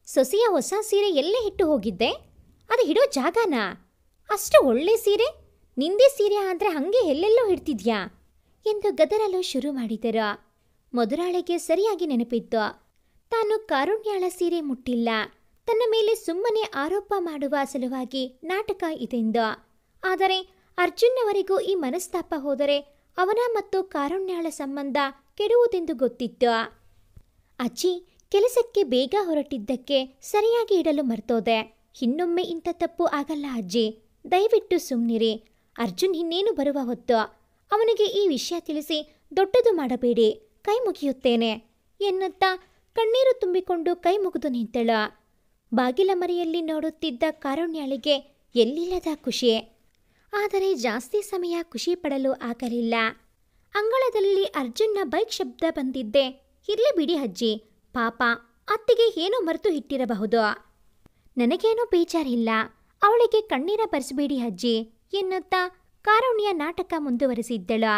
ಸೊಸೆಯ ಹೊಸ ಸೀರೆ ಎಲ್ಲೇ ಇಟ್ಟು ಹೋಗಿದ್ದೆ? ಅದು ಇಡೋ ಜಾಗನಾ? ಅಷ್ಟು ಒಳ್ಳೆ ಸೀರೆ ನಿಂದೇ ಸೀರೆ ಆದರೆ ಹಂಗೆ ಎಲ್ಲೆಲ್ಲೋ ಇಡ್ತಿದ್ಯಾ ಎಂದು ಗದರಲು ಶುರು ಮಾಡಿದರು. ಮಧುರಾಳಿಗೆ ಸರಿಯಾಗಿ ನೆನಪಿತ್ತು. ತಾನು ಕಾರುಣ್ಯಾಳ ಸೀರೆ ಮುಟ್ಟಿಲ್ಲ, ತನ್ನ ಮೇಲೆ ಸುಮ್ಮನೆ ಆರೋಪ ಮಾಡುವ ಸಲುವಾಗಿ ನಾಟಕ ಇದೆಂದು. ಆದರೆ ಅರ್ಜುನ್ನವರಿಗೂ ಈ ಮನಸ್ತಾಪ ಹೋದರೆ ಅವನ ಮತ್ತು ಕಾರುಣ್ಯಾಳ ಸಂಬಂಧ ಕೆಡುವುದೆಂದು ಗೊತ್ತಿತ್ತು. ಅಜ್ಜಿ ಕೆಲಸಕ್ಕೆ ಬೇಗ ಹೊರಟಿದ್ದಕ್ಕೆ ಸರಿಯಾಗಿ ಇಡಲು ಮರ್ತೋದೆ. ಇನ್ನೊಮ್ಮೆ ಇಂಥ ತಪ್ಪು ಆಗಲ್ಲ ಅಜ್ಜಿ, ದಯವಿಟ್ಟು ಸುಮ್ಮನಿರಿ. ಅರ್ಜುನ್ ಇನ್ನೇನು ಬರುವ ಹೊತ್ತು, ಅವನಿಗೆ ಈ ವಿಷಯ ತಿಳಿಸಿ ದೊಡ್ಡದು ಮಾಡಬೇಡಿ, ಕೈ ಮುಗಿಯುತ್ತೇನೆ ಎನ್ನುತ್ತಾ ಕಣ್ಣೀರು ತುಂಬಿಕೊಂಡು ಕೈ ಮುಗಿದು ನಿಂತಳು. ಬಾಗಿಲ ಮರೆಯಲ್ಲಿ ನೋಡುತ್ತಿದ್ದ ಕಾರುಣ್ಯಾಳಿಗೆ ಎಲ್ಲಿಲ್ಲದ ಖುಷಿ. ಆದರೆ ಜಾಸ್ತಿ ಸಮಯ ಖುಷಿ ಪಡಲು ಆಗಲಿಲ್ಲ. ಅಂಗಳದಲ್ಲಿ ಅರ್ಜುನ್ನ ಬೈಕ್ ಶಬ್ದ ಬಂದಿದ್ದೆ, ಇರ್ಲಿ ಬಿಡಿ ಅಜ್ಜಿ, ಪಾಪ ಅತ್ತಿಗೆ ಏನೋ ಮರೆತು ಇಟ್ಟಿರಬಹುದು. ನನಗೇನೂ ಬೇಜಾರಿಲ್ಲ, ಅವಳಿಗೆ ಕಣ್ಣೀರ ಬರೆಸಬೇಡಿ ಅಜ್ಜಿ ಎನ್ನುತ್ತಾ ಕಾರುಣ್ಯ ನಾಟಕ ಮುಂದುವರೆಸಿದ್ದಳು.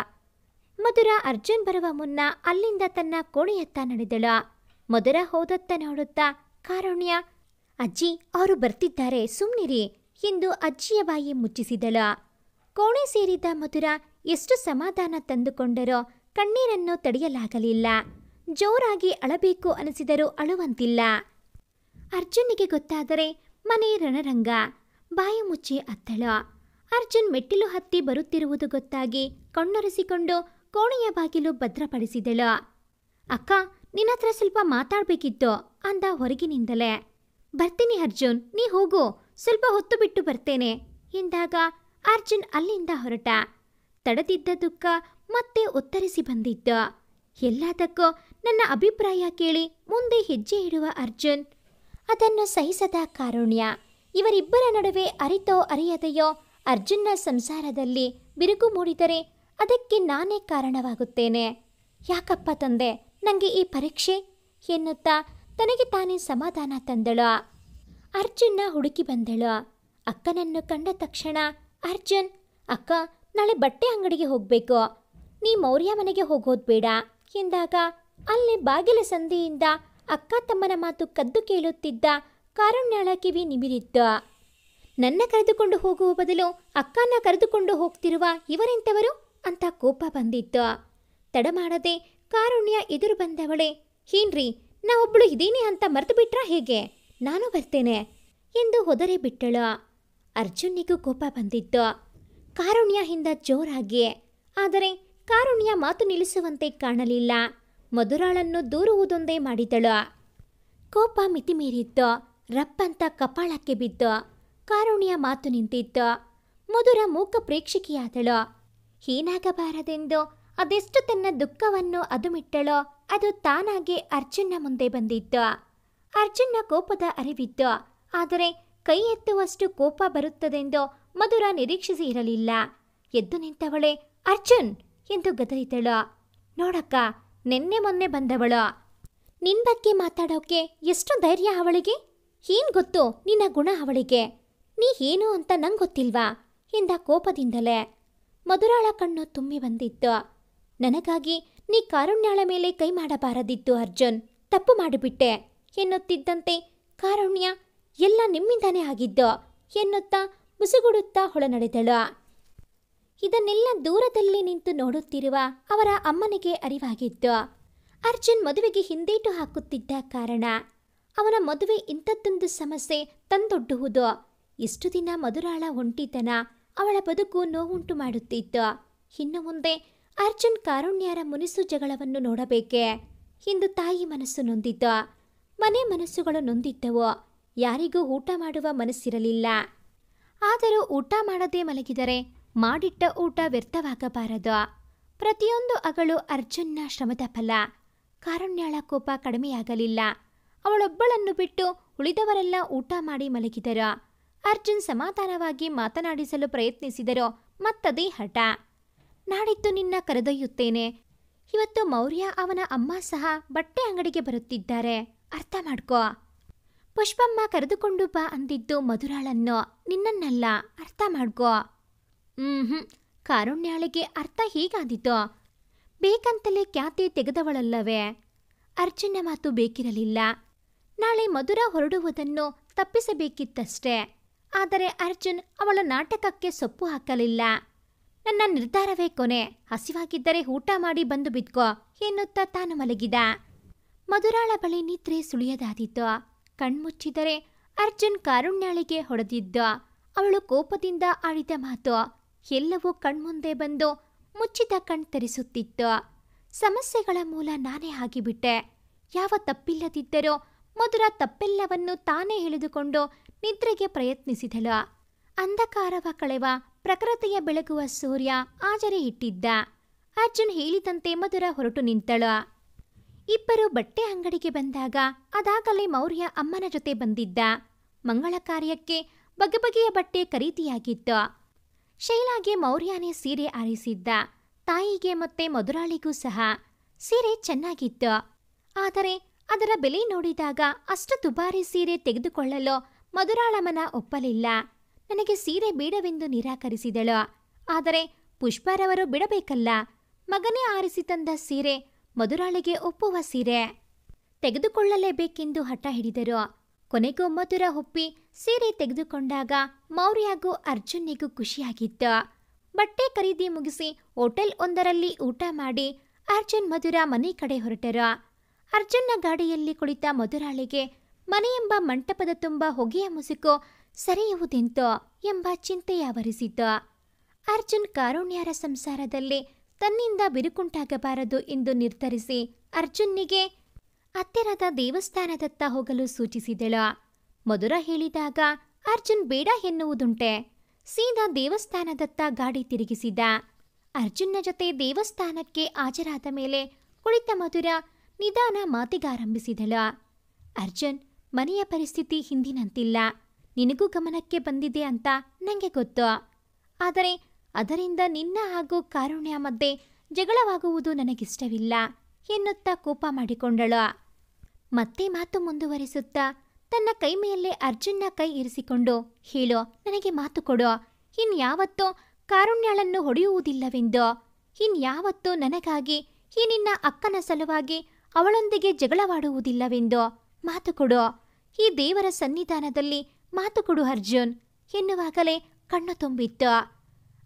ಮಧುರ ಅರ್ಜುನ್ ಬರುವ ಮುನ್ನ ಅಲ್ಲಿಂದ ತನ್ನ ಕೋಣೆಯತ್ತ ನಡೆದಳು. ಮಧುರ ಹೋದತ್ತ ನೋಡುತ್ತಾ ಕಾರುಣ್ಯ, ಅಜ್ಜಿ ಅವರು ಬರ್ತಿದ್ದಾರೆ, ಸುಮ್ನಿರಿ ಎಂದು ಅಜ್ಜಿಯ ಬಾಯಿ ಮುಚ್ಚಿಸಿದಳು. ಕೋಣೆ ಸೇರಿದ ಮಧುರ ಎಷ್ಟು ಸಮಾಧಾನ ತಂದುಕೊಂಡರೋ ಕಣ್ಣೀರನ್ನು ತಡೆಯಲಾಗಲಿಲ್ಲ. ಜೋರಾಗಿ ಅಳಬೇಕು ಅನಿಸಿದರೂ ಅಳುವಂತಿಲ್ಲ. ಅರ್ಜುನ್ನಿಗೆ ಗೊತ್ತಾದರೆ ಮನೆ ರಣರಂಗ. ಬಾಯಿ ಮುಚ್ಚಿ ಅತ್ತಳು. ಅರ್ಜುನ್ ಮೆಟ್ಟಿಲು ಹತ್ತಿ ಬರುತ್ತಿರುವುದು ಗೊತ್ತಾಗಿ ಕಣ್ಣೊರೆಸಿಕೊಂಡು ಕೋಣೆಯ ಬಾಗಿಲು ಭದ್ರಪಡಿಸಿದಳು. ಅಕ್ಕ, ನಿನ್ನತ್ರ ಸ್ವಲ್ಪ ಮಾತಾಡ್ಬೇಕಿತ್ತು ಅಂದ ಹೊರಗಿನಿಂದಲೇ. ಬರ್ತೀನಿ ಅರ್ಜುನ್, ನೀ ಹೋಗು, ಸ್ವಲ್ಪ ಹೊತ್ತು ಬಿಟ್ಟು ಬರ್ತೇನೆ ಎಂದಾಗ ಅರ್ಜುನ್ ಅಲ್ಲಿಂದ ಹೊರಟ. ತಡೆದಿದ್ದ ದುಃಖ ಮತ್ತೆ ಒತ್ತರಿಸಿ ಬಂದಿತ್ತು. ಎಲ್ಲದಕ್ಕೂ ನನ್ನ ಅಭಿಪ್ರಾಯ ಕೇಳಿ ಮುಂದೆ ಹೆಜ್ಜೆ ಇಡುವ ಅರ್ಜುನ್, ಅದನ್ನು ಸಹಿಸದ ಕಾರುಣ್ಯ. ಇವರಿಬ್ಬರ ನಡುವೆ ಅರಿತೋ ಅರಿಯದೆಯೋ ಅರ್ಜುನ್ನ ಸಂಸಾರದಲ್ಲಿ ಬಿರುಕು ಮೂಡಿದರೆ ಅದಕ್ಕೆ ನಾನೇ ಕಾರಣವಾಗುತ್ತೇನೆ. ಯಾಕಪ್ಪ ತಂದೆ ನನಗೆ ಈ ಪರೀಕ್ಷೆ ಎನ್ನುತ್ತಾ ತನಗೆ ತಾನೇ ಸಮಾಧಾನ ತಂದಳು. ಅರ್ಜುನ್ನ ಹುಡುಕಿ ಬಂದಳು. ಅಕ್ಕನನ್ನು ಕಂಡ ತಕ್ಷಣ ಅರ್ಜುನ್, ಅಕ್ಕ ನಾಳೆ ಬಟ್ಟೆ ಅಂಗಡಿಗೆ ಹೋಗಬೇಕು, ನೀ ಮೌರ್ಯ ಮನೆಗೆ ಹೋಗೋದು ಬೇಡ ಎಂದಾಗ ಅಲ್ಲೇ ಬಾಗಿಲ ಸಂದಿಯಿಂದ ಅಕ್ಕ ತಮ್ಮನ ಮಾತು ಕದ್ದು ಕೇಳುತ್ತಿದ್ದ ಕಾರುಣ್ಯಾಳ ಕಿವಿ ನಿಮಿರಿತ್ತು. ನನ್ನ ಕರೆದುಕೊಂಡು ಹೋಗುವ ಬದಲು ಅಕ್ಕನ ಕರೆದುಕೊಂಡು ಹೋಗ್ತಿರುವ ಇವರೆಂಥವರು ಅಂತ ಕೋಪ ಬಂದಿತ್ತು. ತಡ ಮಾಡದೆ ಕಾರುಣ್ಯ ಎದುರು ಬಂದವಳೆ, ಏನ್ರಿ ನಾ ಒಬ್ಬಳು ಇದ್ದೀನಿ ಅಂತ ಮರೆತು ಬಿಟ್ರಾ ಹೇಗೆ? ನಾನು ಬರ್ತೇನೆ ಎಂದು ಹೊದರೆ ಬಿಟ್ಟಳು. ಅರ್ಜುನ್ನಿಗೂ ಕೋಪ ಬಂದಿತ್ತು ಕಾರುಣ್ಯ ಹಿಂದ ಜೋರಾಗಿ. ಆದರೆ ಕಾರುಣ್ಯ ಮಾತು ನಿಲ್ಲಿಸುವಂತೆ ಕಾಣಲಿಲ್ಲ. ಮಧುರಾಳನ್ನು ದೂರುವುದೊಂದೇ ಮಾಡಿದಳು. ಕೋಪ ಮಿತಿಮೀರಿತ್ತು. ರಪ್ಪಂತ ಕಪಾಳಕ್ಕೆ ಬಿದ್ದು ಕಾರುಣ್ಯ ಮಾತು ನಿಂತಿತ್ತು. ಮಧುರ ಮೂಕ ಪ್ರೇಕ್ಷಕಿಯಾದಳು. ಏನಾಗಬಾರದೆಂದು ಅದೆಷ್ಟು ತನ್ನ ದುಃಖವನ್ನು ಅದುಮಿಟ್ಟಳೋ ಅದು ತಾನಾಗೆ ಅರ್ಜುನ್ನ ಮುಂದೆ ಬಂದಿತ್ತು. ಅರ್ಜುನ್ನ ಕೋಪದ ಅರಿವಿತ್ತು. ಆದರೆ ಕೈ ಎತ್ತುವಷ್ಟು ಕೋಪ ಬರುತ್ತದೆಂದು ಮಧುರ ನಿರೀಕ್ಷಿಸಿ ಇರಲಿಲ್ಲ. ಎದ್ದು ನಿಂತವಳೆ ಅರ್ಜುನ್ ಎಂದು ಗದರಿದಳು. ನೋಡಕ್ಕ, ನಿನ್ನೆ ಮೊನ್ನೆ ಬಂದವಳು. ನಿನ್ ಬಗ್ಗೆ ಮಾತಾಡೋಕೆ ಎಷ್ಟು ಧೈರ್ಯ ಅವಳಿಗೆ? ಏನ್ ಗೊತ್ತು ನಿನ್ನ ಗುಣ ಅವಳಿಗೆ? ನೀ ಏನು ಅಂತ ನಂಗೆ ಗೊತ್ತಿಲ್ವಾ ಎಂದ ಕೋಪದಿಂದಲೇ. ಮಧುರಾಳ ಕಣ್ಣು ತುಂಬಿ ಬಂದಿತ್ತು. ನನಗಾಗಿ ನೀ ಕಾರುಣ್ಯಾಳ ಮೇಲೆ ಕೈ ಮಾಡಬಾರದಿತ್ತು ಅರ್ಜುನ್, ತಪ್ಪು ಮಾಡಿಬಿಟ್ಟೆ ಎನ್ನುತ್ತಿದ್ದಂತೆ ಕಾರುಣ್ಯ ಎಲ್ಲ ನಿಮ್ಮಿಂದಾನೇ ಆಗಿದ್ದು ಎನ್ನುತ್ತಾ ಮುಸುಗುಡುತ್ತಾ ಹೊಳನಡೆದಳು. ಇದನ್ನೆಲ್ಲ ದೂರದಲ್ಲಿ ನಿಂತು ನೋಡುತ್ತಿರುವ ಅವರ ಅಮ್ಮನಿಗೆ ಅರಿವಾಗಿತ್ತು. ಅರ್ಜುನ್ ಮದುವೆಗೆ ಹಿಂದೇಟು ಹಾಕುತ್ತಿದ್ದ ಕಾರಣ. ಅವನ ಮದುವೆ ಇಂಥದ್ದೊಂದು ಸಮಸ್ಯೆ ತಂದೊಡ್ಡುವುದು. ಇಷ್ಟು ದಿನ ಮಧುರಾಳ ಒಂಟಿತನ ಅವಳ ಬದುಕು ನೋವುಂಟು ಮಾಡುತ್ತಿತ್ತು. ಇನ್ನು ಮುಂದೆ ಅರ್ಜುನ್ ಕಾರುಣ್ಯರ ಮುನಿಸು ಜಗಳವನ್ನು ನೋಡಬೇಕೆ ಎಂದು ತಾಯಿ ಮನಸ್ಸು ನೊಂದಿತು. ಮನೆ ಮನಸ್ಸುಗಳು ನೊಂದಿದ್ದವು. ಯಾರಿಗೂ ಊಟ ಮಾಡುವ ಮನಸ್ಸಿರಲಿಲ್ಲ. ಆದರೂ ಊಟ ಮಾಡದೆ ಮಲಗಿದರೆ ಮಾಡಿಟ್ಟ ಊಟ ವ್ಯರ್ಥವಾಗಬಾರದು. ಪ್ರತಿಯೊಂದು ಅಗಳು ಅರ್ಜುನ್ನ ಶ್ರಮದ ಫಲ. ಕಾರುಣ್ಯಾಳ ಕೋಪ ಕಡಿಮೆಯಾಗಲಿಲ್ಲ. ಅವಳೊಬ್ಬಳನ್ನು ಬಿಟ್ಟು ಉಳಿದವರೆಲ್ಲ ಊಟ ಮಾಡಿ ಮಲಗಿದರು. ಅರ್ಜುನ್ ಸಮಾಧಾನವಾಗಿ ಮಾತನಾಡಿಸಲು ಪ್ರಯತ್ನಿಸಿದರು. ಮತ್ತದೇ ಹಠ. ನಾಡಿದ್ದು ನಿನ್ನ ಕರೆದೊಯ್ಯುತ್ತೇನೆ. ಇವತ್ತು ಮೌರ್ಯ ಅವನ ಅಮ್ಮ ಸಹ ಬಟ್ಟೆ ಅಂಗಡಿಗೆ ಬರುತ್ತಿದ್ದಾರೆ, ಅರ್ಥ ಮಾಡ್ಕೋ. ಪುಷ್ಪಮ್ಮ ಕರೆದುಕೊಂಡು ಬಾ ಅಂದಿದ್ದು ಮಧುರಾಳನ್ನು, ನಿನ್ನನ್ನಲ್ಲ, ಅರ್ಥ ಮಾಡ್ಕೋ. ಕಾರುಣ್ಯಾಳಿಗೆ ಅರ್ಥ ಹೀಗಾದಿತ್ತು. ಬೇಕಂತಲೇ ಖ್ಯಾತಿ ತೆಗೆದವಳಲ್ಲವೇ? ಅರ್ಜುನ ಮಾತು ಬೇಕಿರಲಿಲ್ಲ. ನಾಳೆ ಮಧುರ ಹೊರಡುವುದನ್ನು ತಪ್ಪಿಸಬೇಕಿತ್ತಷ್ಟೇ. ಆದರೆ ಅರ್ಜುನ್ ಅವಳ ನಾಟಕಕ್ಕೆ ಸೊಪ್ಪು ಹಾಕಲಿಲ್ಲ. ನನ್ನ ನಿರ್ಧಾರವೇ ಕೊನೆ, ಹಸಿವಾಗಿದ್ದರೆ ಊಟ ಮಾಡಿ ಬಂದು ಬಿದ್ಕೋ ಎನ್ನುತ್ತಾ ತಾನು ಮಲಗಿದ. ಮಧುರಾಳ ಬಳಿ ನಿದ್ರೆ ಸುಳಿಯದಾದಿತ್ತು. ಕಣ್ಮುಚ್ಚಿದರೆ ಅರ್ಜುನ್ ಕಾರುಣ್ಯಾಳಿಗೆ ಹೊಡೆದಿದ್ದ. ಅವಳು ಕೋಪದಿಂದ ಆಡಿದ ಮಾತು ಎಲ್ಲವೂ ಕಣ್ಮುಂದೆ ಬಂದು ಮುಚ್ಚಿದ ಕಣ್ ತೆರೆಸುತ್ತಿತ್ತು. ಸಮಸ್ಯೆಗಳ ಮೂಲ ನಾನೇ ಆಗಿಬಿಟ್ಟೆ. ಯಾವ ತಪ್ಪಿಲ್ಲದಿದ್ದರೂ ಮಧುರ ತಪ್ಪೆಲ್ಲವನ್ನು ತಾನೇ ಎಳೆದುಕೊಂಡು ನಿದ್ರೆಗೆ ಪ್ರಯತ್ನಿಸಿದಳು. ಅಂಧಕಾರವ ಕಳೆವ ಪ್ರಕೃತಿಯ ಬೆಳಗುವ ಸೂರ್ಯ ಆಜರೆ ಇಟ್ಟಿದ್ದ. ಅರ್ಜುನ್ ಹೇಳಿದಂತೆ ಮಧುರ ಹೊರಟು ನಿಂತಳು. ಇಬ್ಬರು ಬಟ್ಟೆ ಅಂಗಡಿಗೆ ಬಂದಾಗ ಅದಾಗಲೇ ಮೌರ್ಯ ಅಮ್ಮನ ಜೊತೆ ಬಂದಿದ್ದ. ಮಂಗಳ ಕಾರ್ಯಕ್ಕೆ ಬಗೆಬಗೆಯ ಬಟ್ಟೆ ಖರೀದಿಯಾಗಿತ್ತು. ಶೈಲಾಗೆ ಮೌರ್ಯನೇ ಸೀರೆ ಆರಿಸಿದ್ದ. ತಾಯಿಗೆ ಮತ್ತೆ ಮಧುರಾಳಿಗೂ ಸಹ ಸೀರೆ ಚೆನ್ನಾಗಿತ್ತು. ಆದರೆ ಅದರ ಬೆಲೆ ನೋಡಿದಾಗ ಅಷ್ಟು ದುಬಾರಿ ಸೀರೆ ತೆಗೆದುಕೊಳ್ಳಲು ಮಧುರಾಳಮ್ಮನ ಒಪ್ಪಲಿಲ್ಲ. ನನಗೆ ಸೀರೆ ಬೇಡವೆಂದು ನಿರಾಕರಿಸಿದಳು. ಆದರೆ ಪುಷ್ಪರವರು ಬಿಡಬೇಕಲ್ಲ. ಮಗನೇ ಆರಿಸಿ ತಂದ ಸೀರೆ ಮಧುರಾಳಿಗೆ ಒಪ್ಪುವ ಸೀರೆ ತೆಗೆದುಕೊಳ್ಳಲೇಬೇಕೆಂದು ಹಠ ಹಿಡಿದರು. ಕೊನೆಗೂ ಮಧುರ ಒಪ್ಪಿ ಸೀರೆ ತೆಗೆದುಕೊಂಡಾಗ ಮೌರ್ಯಗೂ ಅರ್ಜುನ್ನಿಗೂ ಖುಷಿಯಾಗಿತ್ತು. ಬಟ್ಟೆ ಖರೀದಿ ಮುಗಿಸಿ ಹೋಟೆಲ್ ಒಂದರಲ್ಲಿ ಊಟ ಮಾಡಿ ಅರ್ಜುನ್ ಮಧುರ ಮನೆ ಕಡೆ ಹೊರಟರು. ಅರ್ಜುನ್ನ ಗಾಡಿಯಲ್ಲಿ ಕುಳಿತ ಮಧುರಾಳಿಗೆ ಮನೆಯೆಂಬ ಮಂಟಪದ ತುಂಬ ಹೊಗೆಯ ಮುಸುಕು ಸರಿಯುವುದೆಂತೋ ಎಂಬ ಚಿಂತೆಯಾವರಿಸಿತು. ಅರ್ಜುನ್ ಕಾರುಣ್ಯರ ಸಂಸಾರದಲ್ಲಿ ತನ್ನಿಂದ ಬಿರುಕುಂಟಾಗಬಾರದು ಎಂದು ನಿರ್ಧರಿಸಿ ಅರ್ಜುನ್ನಿಗೆ ಹತ್ತಿರದ ದೇವಸ್ಥಾನದತ್ತ ಹೋಗಲು ಸೂಚಿಸಿದಳು. ಮಧುರ ಹೇಳಿದಾಗ ಅರ್ಜುನ್ ಬೇಡ ಎನ್ನುವುದುಂಟೆ. ಸೀದಾ ದೇವಸ್ಥಾನದತ್ತ ಗಾಡಿ ತಿರುಗಿಸಿದ. ಅರ್ಜುನ್ನ ಜೊತೆ ದೇವಸ್ಥಾನಕ್ಕೆ ಹಾಜರಾದ ಮೇಲೆ ಕುಳಿತ ಮಧುರ ನಿಧಾನ ಮಾತಿಗಾರಂಭಿಸಿದಳು. ಅರ್ಜುನ್, ಮನೆಯ ಪರಿಸ್ಥಿತಿ ಹಿಂದಿನಂತಿಲ್ಲ. ನಿನಗೂ ಗಮನಕ್ಕೆ ಬಂದಿದೆ ಅಂತ ನನಗೆ ಗೊತ್ತು. ಆದರೆ ಅದರಿಂದ ನಿನ್ನ ಹಾಗೂ ಕಾರುಣ್ಯ ಮಧ್ಯೆ ಜಗಳವಾಗುವುದು ನನಗಿಷ್ಟವಿಲ್ಲ ಎನ್ನುತ್ತಾ ಕೋಪ ಮಾಡಿಕೊಂಡಳು. ಮತ್ತೆ ಮಾತು ಮುಂದುವರಿಸುತ್ತಾ ತನ್ನ ಕೈ ಮೇಲೆ ಅರ್ಜುನ್ನ ಕೈ ಇರಿಸಿಕೊಂಡು, ಹೇಳೋ, ನನಗೆ ಮಾತು ಕೊಡು. ಇನ್ಯಾವತ್ತೂ ಕಾರುಣ್ಯಳನ್ನು ಹೊಡೆಯುವುದಿಲ್ಲವೆಂದು. ಇನ್ಯಾವತ್ತೂ ನನಗಾಗಿ ಈ ನಿನ್ನ ಅಕ್ಕನ ಸಲುವಾಗಿ ಅವಳೊಂದಿಗೆ ಜಗಳವಾಡುವುದಿಲ್ಲವೆಂದು ಮಾತು ಕೊಡು. ಈ ದೇವರ ಸನ್ನಿಧಾನದಲ್ಲಿ ಮಾತು ಕೊಡು ಅರ್ಜುನ್ ಎನ್ನುವಾಗಲೇ ಕಣ್ಣು ತುಂಬಿತ್ತು.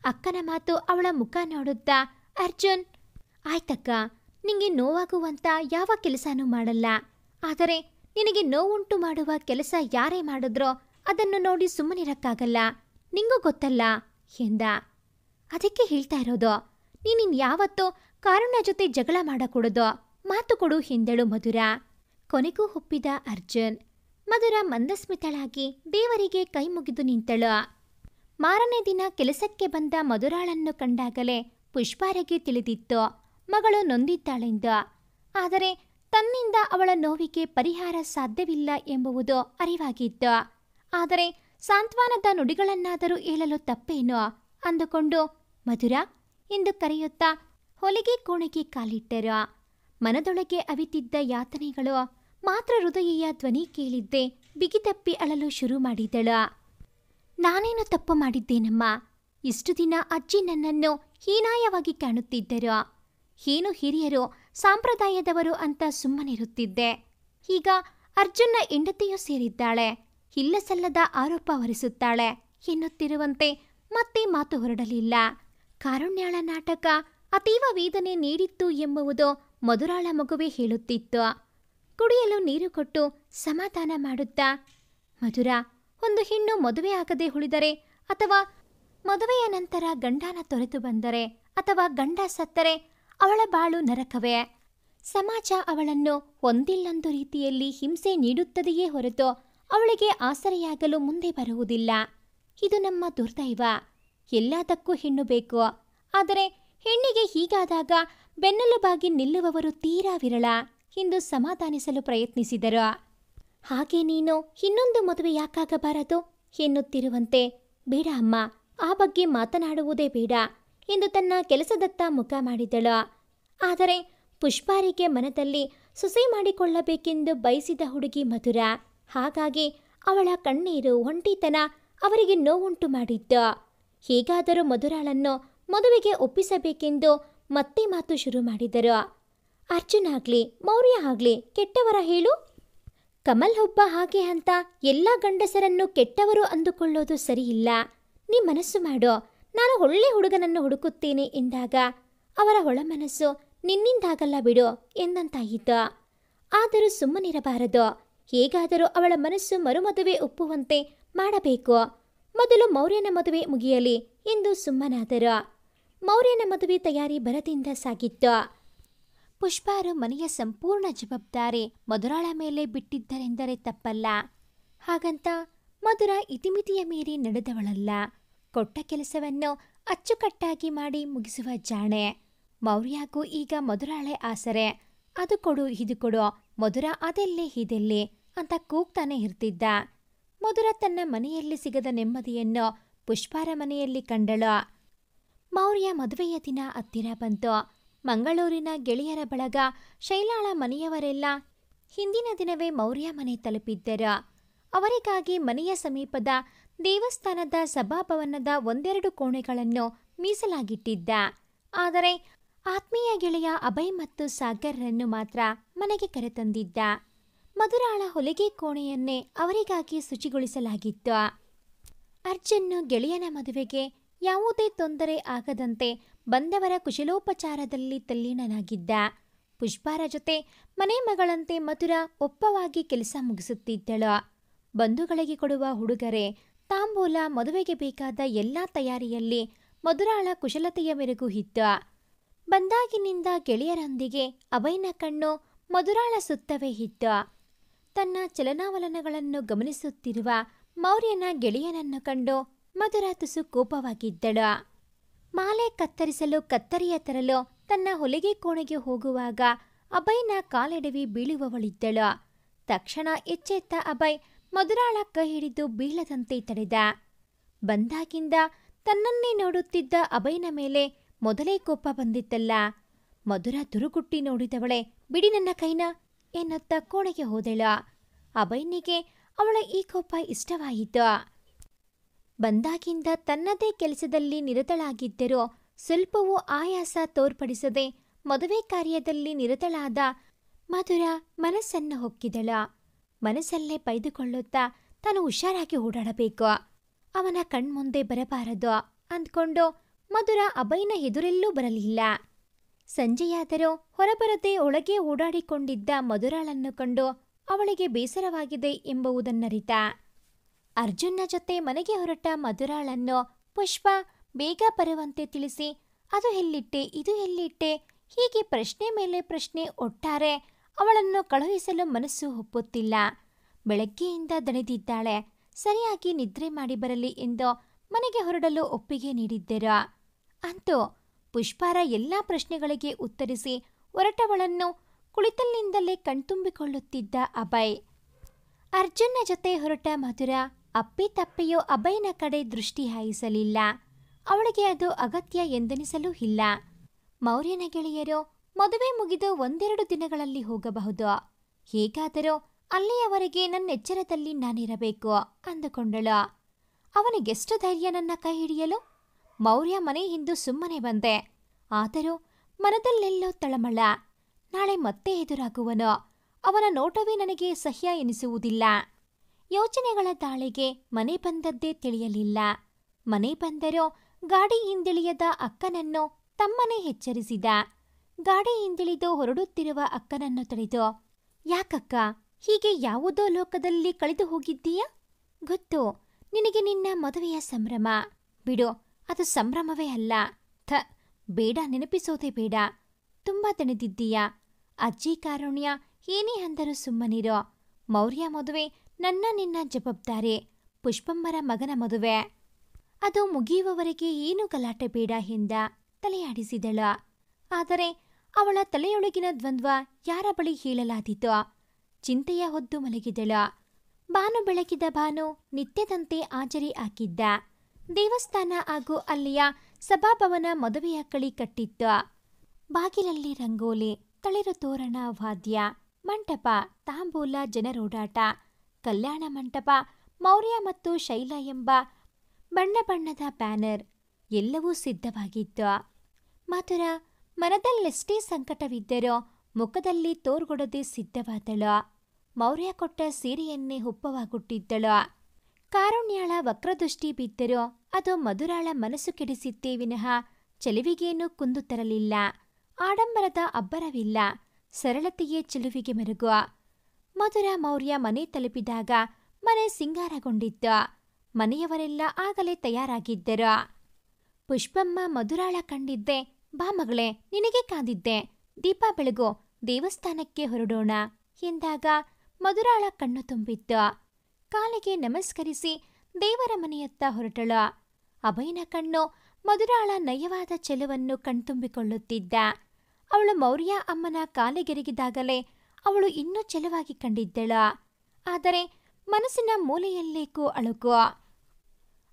ಅಕ್ಕನ ಮಾತು ಅವಳ ಮುಖ ನೋಡುತ್ತಾ ಅರ್ಜುನ್, ಆಯ್ತಕ್ಕ, ನಿಂಗೆ ನೋವಾಗುವಂತ ಯಾವ ಕೆಲಸನೂ ಮಾಡಲ್ಲ. ಆದರೆ ನಿನಗೆ ನೋವುಂಟು ಮಾಡುವ ಕೆಲಸ ಯಾರೇ ಮಾಡಿದ್ರೋ ಅದನ್ನು ನೋಡಿ ಸುಮ್ಮನಿರಕ್ಕಾಗಲ್ಲ, ನಿಂಗೂ ಗೊತ್ತಲ್ಲ ಎಂದ. ಅದಕ್ಕೆ ಹೇಳ್ತಾ ಇರೋದು, ನೀನಿನ್ಯಾವತ್ತೂ ಕಾರುಣ್ಯ ಜೊತೆ ಜಗಳ ಮಾಡಕೂಡದು, ಮಾತು ಕೊಡು ಎಂದಳು ಮಧುರ. ಕೊನೆಗೂ ಒಪ್ಪಿದ ಅರ್ಜುನ್. ಮಧುರ ಮಂದಸ್ಮಿತಳಾಗಿ ದೇವರಿಗೆ ಕೈ ಮುಗಿದು ನಿಂತಳು. ಮಾರನೇ ದಿನ ಕೆಲಸಕ್ಕೆ ಬಂದ ಮಧುರಾಳನ್ನು ಕಂಡಾಗಲೇ ಪುಷ್ಪಾರಿಗೆ ತಿಳಿದಿತ್ತು ಮಗಳು ನೊಂದಿದ್ದಾಳೆಂದು. ಆದರೆ ತನ್ನಿಂದ ಅವಳ ನೋವಿಗೆ ಪರಿಹಾರ ಸಾಧ್ಯವಿಲ್ಲ ಎಂಬುದು ಅರಿವಾಗಿತ್ತು. ಆದರೆ ಸಾಂತ್ವನದ ನುಡಿಗಳನ್ನಾದರೂ ಹೇಳಲು ತಪ್ಪೇನೋ ಅಂದುಕೊಂಡು ಮಧುರ ಎಂದು ಕರೆಯುತ್ತಾ ಹೊಲಿಗೆ ಕೋಣೆಗೆ ಕಾಲಿಟ್ಟರು. ಮನದೊಳಗೆ ಅವಿತಿದ್ದ ಯಾತನೆಗಳು ಮಾತ್ರ ಹೃದಯೆಯ ಧ್ವನಿ ಕೇಳಿದ್ದೆ ಬಿಗಿತಪ್ಪಿ ಅಳಲು ಶುರು ಮಾಡಿದಳು. ನಾನೇನು ತಪ್ಪು ಮಾಡಿದ್ದೇನಮ್ಮ? ಇಷ್ಟು ದಿನ ಅಜ್ಜಿ ನನ್ನನ್ನು ಹೀನಾಯವಾಗಿ ಕಾಣುತ್ತಿದ್ದರು. ಏನು ಹಿರಿಯರು ಸಂಪ್ರದಾಯದವರು ಅಂತ ಸುಮ್ಮನಿರುತ್ತಿದ್ದೆ. ಈಗ ಅರ್ಜುನ್ನ ಹೆಂಡತಿಯೂ ಸೇರಿದ್ದಾಳೆ, ಇಲ್ಲ ಸಲ್ಲದ ಆರೋಪ ಹೊರಿಸುತ್ತಾಳೆ ಎನ್ನುತ್ತಿರುವಂತೆ ಮತ್ತೆ ಮಾತು ಹೊರಡಲಿಲ್ಲ. ಕಾರುಣ್ಯಾಳ ನಾಟಕ ಅತೀವ ವೇದನೆ ನೀಡಿತ್ತು ಎಂಬುದು ಮಧುರಾಳ ಮಗುವೆ ಹೇಳುತ್ತಿತ್ತು. ಕುಡಿಯಲು ನೀರು ಕೊಟ್ಟು ಸಮಾಧಾನ ಮಾಡುತ್ತಾ, ಮಧುರ, ಒಂದು ಹೆಣ್ಣು ಮದುವೆ ಆಗದೆ ಉಳಿದರೆ ಅಥವಾ ಮದುವೆಯ ನಂತರ ಗಂಡನ ತೊರೆದು ಬಂದರೆ ಅಥವಾ ಗಂಡ ಸತ್ತರೆ ಅವಳ ಬಾಳು ನರಕವೇ. ಸಮಾಜ ಅವಳನ್ನು ಒಂದಿಲ್ಲೊಂದು ರೀತಿಯಲ್ಲಿ ಹಿಂಸೆ ನೀಡುತ್ತದೆಯೇ ಹೊರತು ಅವಳಿಗೆ ಆಸರೆಯಾಗಲು ಮುಂದೆ ಬರುವುದಿಲ್ಲ. ಇದು ನಮ್ಮ ದುರ್ದೈವ. ಎಲ್ಲದಕ್ಕೂ ಹೆಣ್ಣು ಬೇಕು. ಆದರೆ ಹೆಣ್ಣಿಗೆ ಹೀಗಾದಾಗ ಬೆನ್ನೆಲುಬಾಗಿ ನಿಲ್ಲುವವರು ತೀರಾ ವಿರಳ ಎಂದು ಸಮಾಧಾನಿಸಲು ಪ್ರಯತ್ನಿಸಿದರು. ಹಾಗೆ ನೀನು ಇನ್ನೊಂದು ಮದುವೆ ಯಾಕಾಗಬಾರದು ಎನ್ನುತ್ತಿರುವಂತೆ, ಬೇಡ ಅಮ್ಮ, ಆ ಬಗ್ಗೆ ಮಾತನಾಡುವುದೇ ಬೇಡ ಎಂದು ತನ್ನ ಕೆಲಸದತ್ತ ಮುಖ ಮಾಡಿದಳು. ಆದರೆ ಪುಷ್ಪಾರಿಗೆ ಮನದಲ್ಲಿ ಸೊಸೆ ಮಾಡಿಕೊಳ್ಳಬೇಕೆಂದು ಬಯಸಿದ ಹುಡುಗಿ ಮಧುರ. ಹಾಗಾಗಿ ಅವಳ ಕಣ್ಣೀರು, ಒಂಟಿತನ ಅವರಿಗೆ ನೋವುಂಟು ಮಾಡಿದ್ದು. ಹೇಗಾದರೂ ಮಧುರಾಳನ್ನು ಮದುವೆಗೆ ಒಪ್ಪಿಸಬೇಕೆಂದು ಮತ್ತೆ ಮಾತು ಶುರು ಮಾಡಿದರು. ಅರ್ಜುನ್ ಆಗ್ಲಿ ಮೌರ್ಯ ಆಗ್ಲಿ ಕೆಟ್ಟವರ ಹೇಳು? ಕಮಲ್ ಒಬ್ಬ ಹಾಗೆ ಅಂತ ಎಲ್ಲ ಗಂಡಸರನ್ನು ಕೆಟ್ಟವರು ಅಂದುಕೊಳ್ಳೋದು ಸರಿಯಿಲ್ಲ. ನೀ ಮನಸ್ಸು ಮಾಡೋ, ನಾನು ಒಳ್ಳೆ ಹುಡುಗನನ್ನು ಹುಡುಕುತ್ತೇನೆ ಎಂದಾಗ ಅವರ ಒಳಮನಸ್ಸು ನಿನ್ನಿಂದಾಗಲ್ಲ ಬಿಡು ಎಂದಂತಾಯಿತು. ಆದರೂ ಸುಮ್ಮನಿರಬಾರದು. ಹೇಗಾದರೂ ಅವಳ ಮನಸ್ಸು ಮರುಮದುವೆ ಒಪ್ಪುವಂತೆ ಮಾಡಬೇಕು. ಮೊದಲು ಮೌರ್ಯನ ಮದುವೆ ಮುಗಿಯಲಿ ಎಂದು ಸುಮ್ಮನಾದರು. ಮೌರ್ಯನ ಮದುವೆ ತಯಾರಿ ಭರದಿಂದ ಸಾಗಿತ್ತು. ಪುಷ್ಪಾರು ಮನೆಯ ಸಂಪೂರ್ಣ ಜವಾಬ್ದಾರಿ ಮಧುರಾಳ ಮೇಲೆ ಬಿಟ್ಟಿದ್ದರೆಂದರೆ ತಪ್ಪಲ್ಲ. ಹಾಗಂತ ಮಧುರ ಇತಿಮಿತಿಯ ಮೀರಿ ನಡೆದವಳಲ್ಲ. ಕೊಟ್ಟ ಕೆಲಸವನ್ನು ಅಚ್ಚುಕಟ್ಟಾಗಿ ಮಾಡಿ ಮುಗಿಸುವ ಜಾಣೆ. ಮೌರ್ಯಾಗೂ ಈಗ ಮಧುರಾಳೆ ಆಸರೆ. ಅದು ಕೊಡು ಇದು ಕೊಡು, ಮಧುರ ಅದೆಲ್ಲೇ ಇದೆಲ್ಲೇ ಅಂತ ಕೂಗ್ತಾನೆ ಇರ್ತಿದ್ದ. ಮಧುರ ತನ್ನ ಮನೆಯಲ್ಲಿ ಸಿಗದ ನೆಮ್ಮದಿಯನ್ನು ಪುಷ್ಪಾರ ಮನೆಯಲ್ಲಿ ಕಂಡಳು. ಮೌರ್ಯ ಮದುವೆಯ ದಿನ ಹತ್ತಿರ ಬಂತು. ಮಂಗಳೂರಿನ ಗೆಳೆಯರ ಬಳಗ, ಶೈಲಾಳ ಮನೆಯವರೆಲ್ಲ ಹಿಂದಿನ ದಿನವೇ ಮೌರ್ಯ ಮನೆ ತಲುಪಿದ್ದರು. ಅವರಿಗಾಗಿ ಮನೆಯ ಸಮೀಪದ ದೇವಸ್ಥಾನದ ಸಭಾಭವನದ ಒಂದೆರಡು ಕೋಣೆಗಳನ್ನು ಮೀಸಲಾಗಿಟ್ಟಿದ್ದ. ಆದರೆ ಆತ್ಮೀಯ ಗೆಳೆಯ ಅಭಯ್ ಮತ್ತು ಸಾಗರ್ರನ್ನು ಮಾತ್ರ ಮನೆಗೆ ಕರೆತಂದಿದ್ದ. ಮಧುರಾಳ ಹೊಲಿಗೆ ಕೋಣೆಯನ್ನೇ ಅವರಿಗಾಗಿ ಶುಚಿಗೊಳಿಸಲಾಗಿತ್ತು. ಅರ್ಜುನ್ನು ಗೆಳೆಯನ ಮದುವೆಗೆ ಯಾವುದೇ ತೊಂದರೆ ಆಗದಂತೆ ಬಂದವರ ಕುಶಲೋಪಚಾರದಲ್ಲಿ ತಲ್ಲೀನನಾಗಿದ್ದ. ಪುಷ್ಪಾರ ಜೊತೆ ಮನೆ ಮಗಳಂತೆ ಮಧುರ ಒಪ್ಪವಾಗಿ ಕೆಲಸ ಮುಗಿಸುತ್ತಿದ್ದಳು. ಬಂಧುಗಳಿಗೆ ಕೊಡುವ ಉಡುಗೊರೆ, ತಾಂಬೂಲ, ಮದುವೆಗೆ ಬೇಕಾದ ಎಲ್ಲ ತಯಾರಿಯಲ್ಲಿ ಮಧುರಾಳ ಕುಶಲತೆಯ ಮೆರುಗು ಇತ್ತು. ಬಂದಾಗಿನಿಂದ ಗೆಳೆಯರೊಂದಿಗೆ ಅಭಯ್ನ ಕಣ್ಣು ಮಧುರಾಳ ಸುತ್ತವೇ ಇತ್ತು. ತನ್ನ ಚಲನಾವಲನಗಳನ್ನು ಗಮನಿಸುತ್ತಿರುವ ಮೌರ್ಯನ ಗೆಳೆಯನನ್ನು ಕಂಡು ಮಧುರ ತುಸು ಕೋಪವಾಗಿದ್ದಳು. ಮಾಲೆ ಕತ್ತರಿಸಲು ಕತ್ತರಿಯ ತರಲು ತನ್ನ ಹೊಲಿಗೆ ಕೋಣೆಗೆ ಹೋಗುವಾಗ ಅಭಯ್ನ ಕಾಲೆಡವಿ ಬೀಳುವವಳಿದ್ದಳು. ತಕ್ಷಣ ಎಚ್ಚೆತ್ತ ಅಭಯ್ ಮಧುರಾಳ ಕೈ ಹಿಡಿದು ಬೀಳದಂತೆ ತಡೆದ. ಬಂದಾಗಿಂದ ತನ್ನನ್ನೇ ನೋಡುತ್ತಿದ್ದ ಅಭಯ್ನ ಮೇಲೆ ಮೊದಲೇ ಕೋಪ ಬಂದಿತ್ತಲ್ಲ. ಮಧುರ ದುರುಗುಟ್ಟಿ ನೋಡಿದವಳೆ ಬಿಡಿ ನನ್ನ ಕೈನ ಎನ್ನುತ್ತಾ ಕೋಣೆಗೆ ಹೋದಳು. ಅಭಯ್ನಿಗೆ ಅವಳ ಈ ಕೋಪ ಇಷ್ಟವಾಯಿತು. ಬಂದಾಗಿಂದ ತನ್ನದೇ ಕೆಲಸದಲ್ಲಿ ನಿರತಳಾಗಿದ್ದರೂ ಸ್ವಲ್ಪವೂ ಆಯಾಸ ತೋರ್ಪಡಿಸದೆ ಮದುವೆ ಕಾರ್ಯದಲ್ಲಿ ನಿರತಳಾದ ಮಧುರ ಮನಸ್ಸನ್ನು ಹೊಕ್ಕಿದಳ. ಮನಸ್ಸಲ್ಲೇ ಬೈದುಕೊಳ್ಳುತ್ತಾ ತಾನು ಹುಷಾರಾಗಿ ಓಡಾಡಬೇಕು, ಅವನ ಕಣ್ಮುಂದೆ ಬರಬಾರದು ಅಂದ್ಕೊಂಡು ಮಧುರ ಅಭಯ್ನ ಎದುರೆಲ್ಲೂ ಬರಲಿಲ್ಲ. ಸಂಜೆಯಾದರೂ ಹೊರಬರದೆ ಒಳಗೆ ಓಡಾಡಿಕೊಂಡಿದ್ದ ಮಧುರಾಳನ್ನು ಕಂಡು ಅವಳಿಗೆ ಬೇಸರವಾಗಿದೆ ಎಂಬುದನ್ನರಿತ ಅರ್ಜುನ್ನ ಜೊತೆ ಮನೆಗೆ ಹೊರಟ ಮಧುರಾಳನ್ನು ಪುಷ್ಪ ಬೇಗ ಬರುವಂತೆ ತಿಳಿಸಿ ಅದು ಎಲ್ಲಿಟ್ಟೆ ಇದು ಎಲ್ಲಿಟ್ಟೆ ಹೀಗೆ ಪ್ರಶ್ನೆ ಮೇಲೆ ಪ್ರಶ್ನೆ ಒಟ್ಟಾರೆ ಅವಳನ್ನು ಕಳುಹಿಸಲು ಮನಸ್ಸು ಒಪ್ಪುತ್ತಿಲ್ಲ. ಬೆಳಗ್ಗೆಯಿಂದ ದಣಿದಿದ್ದಾಳೆ, ಸರಿಯಾಗಿ ನಿದ್ರೆ ಮಾಡಿ ಬರಲಿ ಎಂದು ಮನೆಗೆ ಹೊರಡಲು ಒಪ್ಪಿಗೆ ನೀಡಿದ್ದರು. ಅಂತೂ ಪುಷ್ಪಾರ ಎಲ್ಲ ಪ್ರಶ್ನೆಗಳಿಗೆ ಉತ್ತರಿಸಿ ಹೊರಟವಳನ್ನು ಕುಳಿತಲ್ಲಿಂದಲೇ ಕಣ್ತುಂಬಿಕೊಳ್ಳುತ್ತಿದ್ದ ಅಭಯ್. ಅರ್ಜುನ್ನ ಜೊತೆ ಹೊರಟ ಮಧುರ ಅಪ್ಪಿತಪ್ಪಿಯೂ ಅಭಯ್ನ ಕಡೆ ದೃಷ್ಟಿ ಹಾಯಿಸಲಿಲ್ಲ. ಅವಳಿಗೆ ಅದು ಅಗತ್ಯ ಎಂದೆನಿಸಲೂ ಇಲ್ಲ. ಮೌರ್ಯನ ಗೆಳೆಯರು ಮದುವೆ ಮುಗಿದು 1-2 ದಿನಗಳಲ್ಲಿ ಹೋಗಬಹುದು, ಹೇಗಾದರೂ ಅಲ್ಲಿಯವರೆಗೆ ನನ್ನೆಚ್ಚರದಲ್ಲಿ ನಾನಿರಬೇಕು ಅಂದುಕೊಂಡಳು. ಅವನಿಗೆಷ್ಟು ಧೈರ್ಯ ನನ್ನ ಕೈ ಹಿಡಿಯಲು? ಮೌರ್ಯ ಮನೆ ಹಿಂದು ಸುಮ್ಮನೆ ಬಂದೆ, ಆದರೂ ಮನದಲ್ಲೆಲ್ಲೋ ತಳಮಳ. ನಾಳೆ ಮತ್ತೆ ಎದುರಾಗುವನು, ಅವನ ನೋಟವೇ ನನಗೆ ಸಹ್ಯ ಎನಿಸುವುದಿಲ್ಲ. ಯೋಚನೆಗಳ ದಾಳಿಗೆ ಮನೆ ಬಂದದ್ದೇ ತಿಳಿಯಲಿಲ್ಲ. ಮನೆ ಬಂದರೂ ಗಾಡಿ ಹಿಂದಿಳಿಯದ ಅಕ್ಕನನ್ನು ತಮ್ಮನೇ ಎಚ್ಚರಿಸಿದ. ಗಾಡಿ ಹಿಂದಿಳಿದು ಹೊರಡುತ್ತಿರುವ ಅಕ್ಕನನ್ನು ತಡೆದು, ಯಾಕಕ್ಕ ಹೀಗೆ ಯಾವುದೋ ಲೋಕದಲ್ಲಿ ಕಳೆದು ಹೋಗಿದ್ದೀಯಾ? ಗೊತ್ತು ನಿನಗೆ ನಿನ್ನ ಮದುವೆಯ ಸಂಭ್ರಮ, ಬಿಡು ಅದು ಸಂಭ್ರಮವೇ ಅಲ್ಲ. ಬೇಡ, ನೆನಪಿಸೋದೇ ಬೇಡ. ತುಂಬ ದಣಿದಿದ್ದೀಯ. ಅಜ್ಜಿ ಕಾರುಣ್ಯ ಏನೇ ಅಂದರೂ ಸುಮ್ಮನಿರೋ. ಮೌರ್ಯ ಮದುವೆ ನನ್ನ ನಿನ್ನ ಜವಾಬ್ದಾರಿ. ಪುಷ್ಪಮ್ಮರ ಮಗನ ಮದುವೆ, ಅದು ಮುಗಿಯುವವರೆಗೆ ಏನೂ ಗಲಾಟೆ ಬೇಡ ಎಂದ ತಲೆಯಾಡಿಸಿದಳು. ಆದರೆ ಅವಳ ತಲೆಯೊಳಗಿನ ದ್ವಂದ್ವ ಯಾರ ಬಳಿ ಹೇಳಲಾದೀತು? ಚಿಂತೆಯ ಹೊದ್ದು ಮಲಗಿದಳು. ಬಾನು ಬೆಳಗಿದ ಭಾನು ನಿತ್ಯದಂತೆ ಹಾಜರಿ ಹಾಕಿದ್ದ. ದೇವಸ್ಥಾನ ಹಾಗೂ ಅಲ್ಲಿಯ ಸಭಾಭವನ ಮದುವೆಯ ಕಳಿ ಕಟ್ಟಿತ್ತು. ಬಾಗಿಲಲ್ಲಿ ರಂಗೋಲಿ, ತಳಿರು ತೋರಣ, ವಾದ್ಯ, ಮಂಟಪ, ತಾಂಬೂಲ, ಜನರೋಡಾಟ, ಕಲ್ಯಾಣ ಮಂಟಪ, ಮೌರ್ಯ ಮತ್ತು ಶೈಲ ಎಂಬ ಬಣ್ಣ ಬಣ್ಣದ ಬ್ಯಾನರ್ ಎಲ್ಲವೂ ಸಿದ್ಧವಾಗಿತ್ತು. ಮಧುರ ಮನದಲ್ಲೆಷ್ಟೇ ಸಂಕಟವಿದ್ದರೋ ಮುಖದಲ್ಲಿ ತೋರ್ಗೊಡದೆ ಸಿದ್ಧವಾದಳು. ಮೌರ್ಯ ಕೊಟ್ಟ ಸೀರೆಯನ್ನೇ ಹುಪ್ಪವಾಗುಟ್ಟಿದ್ದಳು. ಕಾರುಣ್ಯಾಳ ವಕ್ರದೃಷ್ಟಿ ಬಿದ್ದರೂ ಅದು ಮಧುರಾಳ ಮನಸ್ಸು ಕೆಡಿಸಿತ್ತೇ ವಿನಃ ಚೆಲುವಿಗೇನೂ ಕುಂದು ತರಲಿಲ್ಲ. ಆಡಂಬರದ ಅಬ್ಬರವಿಲ್ಲ, ಸರಳತೆಯೇ ಚೆಲುವಿಗೆ ಮೆರುಗು. ಮಧುರ ಮೌರ್ಯ ಮನೆ ತಲುಪಿದಾಗ ಮನೆ ಸಿಂಗಾರಗೊಂಡಿತ್ತು. ಮನೆಯವರೆಲ್ಲ ಆಗಲೇ ತಯಾರಾಗಿದ್ದರು. ಪುಷ್ಪಮ್ಮ ಮಧುರಾಳ ಕಂಡಿದ್ದೆ, ಬಾ ಮಗಳೇ, ನಿನಗೆ ಕಾದಿದ್ದೆ, ದೀಪ ಬೆಳಗು, ದೇವಸ್ಥಾನಕ್ಕೆ ಹೊರಡೋಣ ಎಂದಾಗ ಮಧುರಾಳ ಕಣ್ಣು ತುಂಬಿತ್ತು. ಕಾಲಿಗೆ ನಮಸ್ಕರಿಸಿ ದೇವರ ಮನೆಯತ್ತ ಹೊರಟಳು. ಅಭಯ್ನ ಕಣ್ಣು ಮಧುರಾಳ ನಯವಾದ ಚೆಲುವನ್ನು ಕಣ್ತುಂಬಿಕೊಳ್ಳುತ್ತಿದ್ದ. ಅವಳು ಮೌರ್ಯ ಅಮ್ಮನ ಕಾಲಿಗೆರಗಿದಾಗಲೇ ಅವಳು ಇನ್ನೂ ಚೆಲುವಾಗಿ ಕಂಡಿದ್ದಳು. ಆದರೆ ಮನಸ್ಸಿನ ಮೂಲೆಯಲ್ಲೇಕೋ ಅಳುಕು.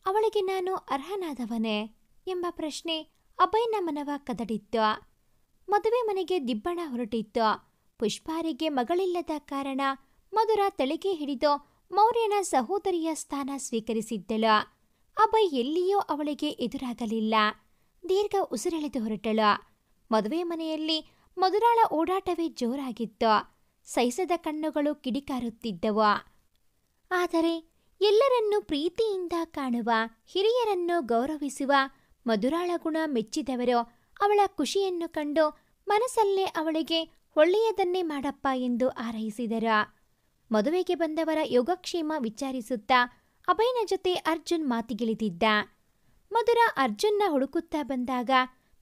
ಅವಳಿಗೆ ನಾನು ಅರ್ಹನಾದವನೇ ಎಂಬ ಪ್ರಶ್ನೆ ಅಭಯ್ನ ಮನವ ಕದಡಿತ್ತು. ಮದುವೆ ಮನೆಗೆ ದಿಬ್ಬಣ ಹೊರಟಿತ್ತು. ಪುಷ್ಪಾರಿಗೆ ಮಗಳಿಲ್ಲದ ಕಾರಣ ಮಧುರ ತಲೆಗೆ ಹಿಡಿದು ಮೌರ್ಯನ ಸಹೋದರಿಯ ಸ್ಥಾನ ಸ್ವೀಕರಿಸಿದ್ದಳು. ಅಭಯ್ ಎಲ್ಲಿಯೂ ಅವಳಿಗೆ ಎದುರಾಗಲಿಲ್ಲ. ದೀರ್ಘ ಉಸಿರೆಳೆದು ಹೊರಟಳು. ಮದುವೆ ಮನೆಯಲ್ಲಿ ಮಧುರಾಳ ಓಡಾಟವೇ ಜೋರಾಗಿತ್ತು. ಸಹಿಸದ ಕಣ್ಣುಗಳು ಕಿಡಿಕಾರುತ್ತಿದ್ದವು. ಆದರೆ ಎಲ್ಲರನ್ನೂ ಪ್ರೀತಿಯಿಂದ ಕಾಣುವ, ಹಿರಿಯರನ್ನು ಗೌರವಿಸುವ ಮಧುರಾಳ ಗುಣ ಮೆಚ್ಚಿದವರು ಅವಳ ಖುಷಿಯನ್ನು ಕಂಡು ಮನಸ್ಸಲ್ಲೇ ಅವಳಿಗೆ ಒಳ್ಳೆಯದನ್ನೇ ಮಾಡಪ್ಪ ಎಂದು ಹಾರೈಸಿದರು. ಮದುವೆಗೆ ಬಂದವರ ಯೋಗಕ್ಷೇಮ ವಿಚಾರಿಸುತ್ತಾ ಅಭಯ್ನ ಜೊತೆ ಅರ್ಜುನ್ ಮಾತಿಗಿಳಿದಿದ್ದ. ಮಧುರ ಅರ್ಜುನ್ನ ಹುಡುಕುತ್ತಾ ಬಂದಾಗ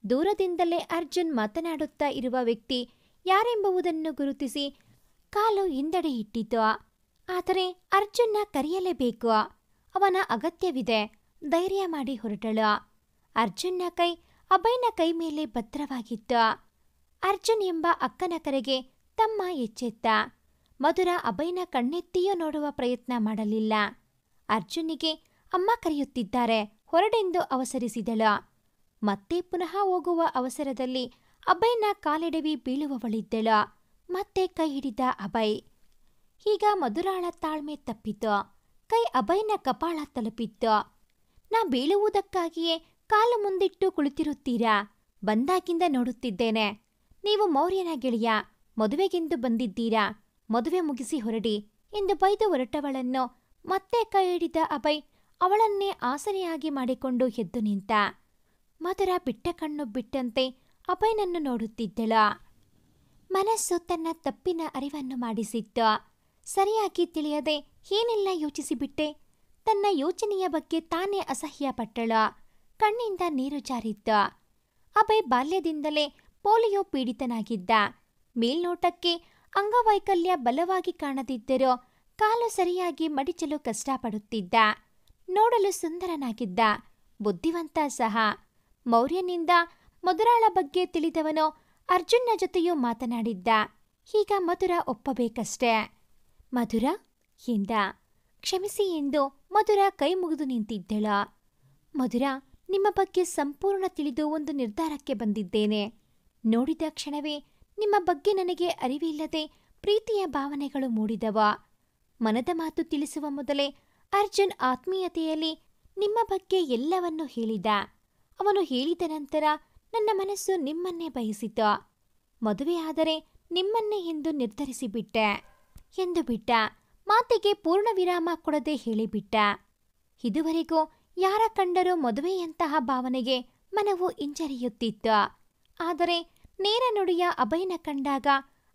ದೂರದಿಂದಲೇ ಅರ್ಜುನ್ ಮಾತನಾಡುತ್ತಾ ಇರುವ ವ್ಯಕ್ತಿ ಯಾರೆಂಬುದನ್ನು ಗುರುತಿಸಿ ಕಾಲು ಹಿಂದಡೆ ಇಟ್ಟಿತು. ಆದರೆ ಅರ್ಜುನ್ನ ಕರೆಯಲೇಬೇಕು, ಅವನ ಅಗತ್ಯವಿದೆ. ಧೈರ್ಯ ಮಾಡಿ ಹೊರಟಳು. ಅರ್ಜುನ್ನ ಕೈ ಅಭಯ್ನ ಕೈ ಮೇಲೆ ಭದ್ರವಾಗಿತ್ತು. ಅರ್ಜುನ್ ಎಂಬ ಅಕ್ಕನ ಕರೆಗೆ ತಮ್ಮ ಎಚ್ಚೆತ್ತ. ಮಧುರ ಅಭಯ್ನ ಕಣ್ಣೆತ್ತಿಯೂ ನೋಡುವ ಪ್ರಯತ್ನ ಮಾಡಲಿಲ್ಲ. ಅರ್ಜುನಿಗೆ ಅಮ್ಮ ಕರೆಯುತ್ತಿದ್ದಾರೆ, ಹೊರಡೆಂದು ಅವಸರಿಸಿದಳು. ಮತ್ತೆ ಪುನಃ ಹೋಗುವ ಅವಸರದಲ್ಲಿ ಅಭಯ್ನ ಕಾಲೆಡವಿ ಬೀಳುವವಳಿದ್ದಳು. ಮತ್ತೆ ಕೈ ಹಿಡಿದ ಅಭಯ್. ಈಗ ಮಧುರಾಳ ತಾಳ್ಮೆ ತಪ್ಪಿತು. ಕೈ ಅಭಯ್ನ ಕಪಾಳ ತಲುಪಿತ್ತು. ನಾ ಬೀಳುವುದಕ್ಕಾಗಿಯೇ ಕಾಲು ಮುಂದಿಟ್ಟು ಕುಳಿತಿರುತ್ತೀರಾ? ಬಂದಾಗಿಂದ ನೋಡುತ್ತಿದ್ದೇನೆ. ನೀವು ಮೌರ್ಯನ ಗೆಳೆಯ, ಮದುವೆಗೆಂದು ಬಂದಿದ್ದೀರಾ, ಮದುವೆ ಮುಗಿಸಿ ಹೊರಡಿ ಎಂದು ಬೈದು ಹೊರಟವಳನ್ನು ಮತ್ತೆ ಕೈ ಹಿಡಿದ ಅಭಯ್ ಅವಳನ್ನೇ ಆಸರೆಯಾಗಿ ಮಾಡಿಕೊಂಡು ಎದ್ದು ನಿಂತ. ಮಧುರ ಬಿಟ್ಟ ಕಣ್ಣು ಬಿಟ್ಟಂತೆ ಅಭಯ್ನನ್ನು ನೋಡುತ್ತಿದ್ದಳು. ಮನಸ್ಸು ತನ್ನ ತಪ್ಪಿನ ಅರಿವನ್ನು ಮಾಡಿಸಿತ್ತು. ಸರಿಯಾಗಿ ತಿಳಿಯದೆ ಏನೆಲ್ಲ ಯೋಚಿಸಿಬಿಟ್ಟೆ. ತನ್ನ ಯೋಚನೆಯ ಬಗ್ಗೆ ತಾನೇ ಅಸಹ್ಯ ಪಟ್ಟಳು. ಕಣ್ಣಿಂದ ನೀರು ಜಾರಿತ್ತು. ಅಭಯ್ ಬಾಲ್ಯದಿಂದಲೇ ಪೋಲಿಯೋ ಪೀಡಿತನಾಗಿದ್ದ. ಮೇಲ್ನೋಟಕ್ಕೆ ಅಂಗವೈಕಲ್ಯ ಬಲವಾಗಿ ಕಾಣದಿದ್ದರೂ ಕಾಲು ಸರಿಯಾಗಿ ಮಡಿಚಲು ಕಷ್ಟಪಡುತ್ತಿದ್ದ. ನೋಡಲು ಸುಂದರನಾಗಿದ್ದ, ಬುದ್ಧಿವಂತ ಸಹ. ಮೌರ್ಯನಿಂದ ಮಧುರಾಳ ಬಗ್ಗೆ ತಿಳಿದವನು ಅರ್ಜುನ್ನ ಜೊತೆಯೂ ಮಾತನಾಡಿದ್ದ. ಈಗ ಮಧುರ ಒಪ್ಪಬೇಕಷ್ಟೆ. ಮಧುರ ಎಂದ. ಕ್ಷಮಿಸಿ ಎಂದು ಮಧುರ ಕೈ ಮುಗಿದು ನಿಂತಿದ್ದಳು. ಮಧುರ, ನಿಮ್ಮ ಬಗ್ಗೆ ಸಂಪೂರ್ಣ ತಿಳಿದು ಒಂದು ನಿರ್ಧಾರಕ್ಕೆ ಬಂದಿದ್ದೇನೆ. ನೋಡಿದ ಕ್ಷಣವೇ ನಿಮ್ಮ ಬಗ್ಗೆ ನನಗೆ ಅರಿವಿಲ್ಲದೆ ಪ್ರೀತಿಯ ಭಾವನೆಗಳು ಮೂಡಿದವ. ಮನದ ಮಾತು ತಿಳಿಸುವ ಮೊದಲೇ ಅರ್ಜುನ್ ಆತ್ಮೀಯತೆಯಲ್ಲಿ ನಿಮ್ಮ ಬಗ್ಗೆ ಎಲ್ಲವನ್ನೂ ಹೇಳಿದ. ಅವನು ಹೇಳಿದ ನಂತರ ನನ್ನ ಮನಸ್ಸು ನಿಮ್ಮನ್ನೇ ಬಯಸಿತು. ಮದುವೆಯಾದರೆ ನಿಮ್ಮನ್ನೇ ಎಂದು ನಿರ್ಧರಿಸಿಬಿಟ್ಟೆ ಎಂದು ಬಿಟ್ಟ. ಮಾತಿಗೆ ಪೂರ್ಣ ವಿರಾಮ ಕೊಡದೆ ಹೇಳಿಬಿಟ್ಟ. ಇದುವರೆಗೂ ಯಾರ ಕಂಡರೂ ಮದುವೆಯಂತಹ ಭಾವನೆಗೆ ಮನವು ಹಿಂಜರಿಯುತ್ತಿತ್ತು. ಆದರೆ ನೇರ ನುಡಿಯ ಅಭಯನ ಕಂಡಾಗ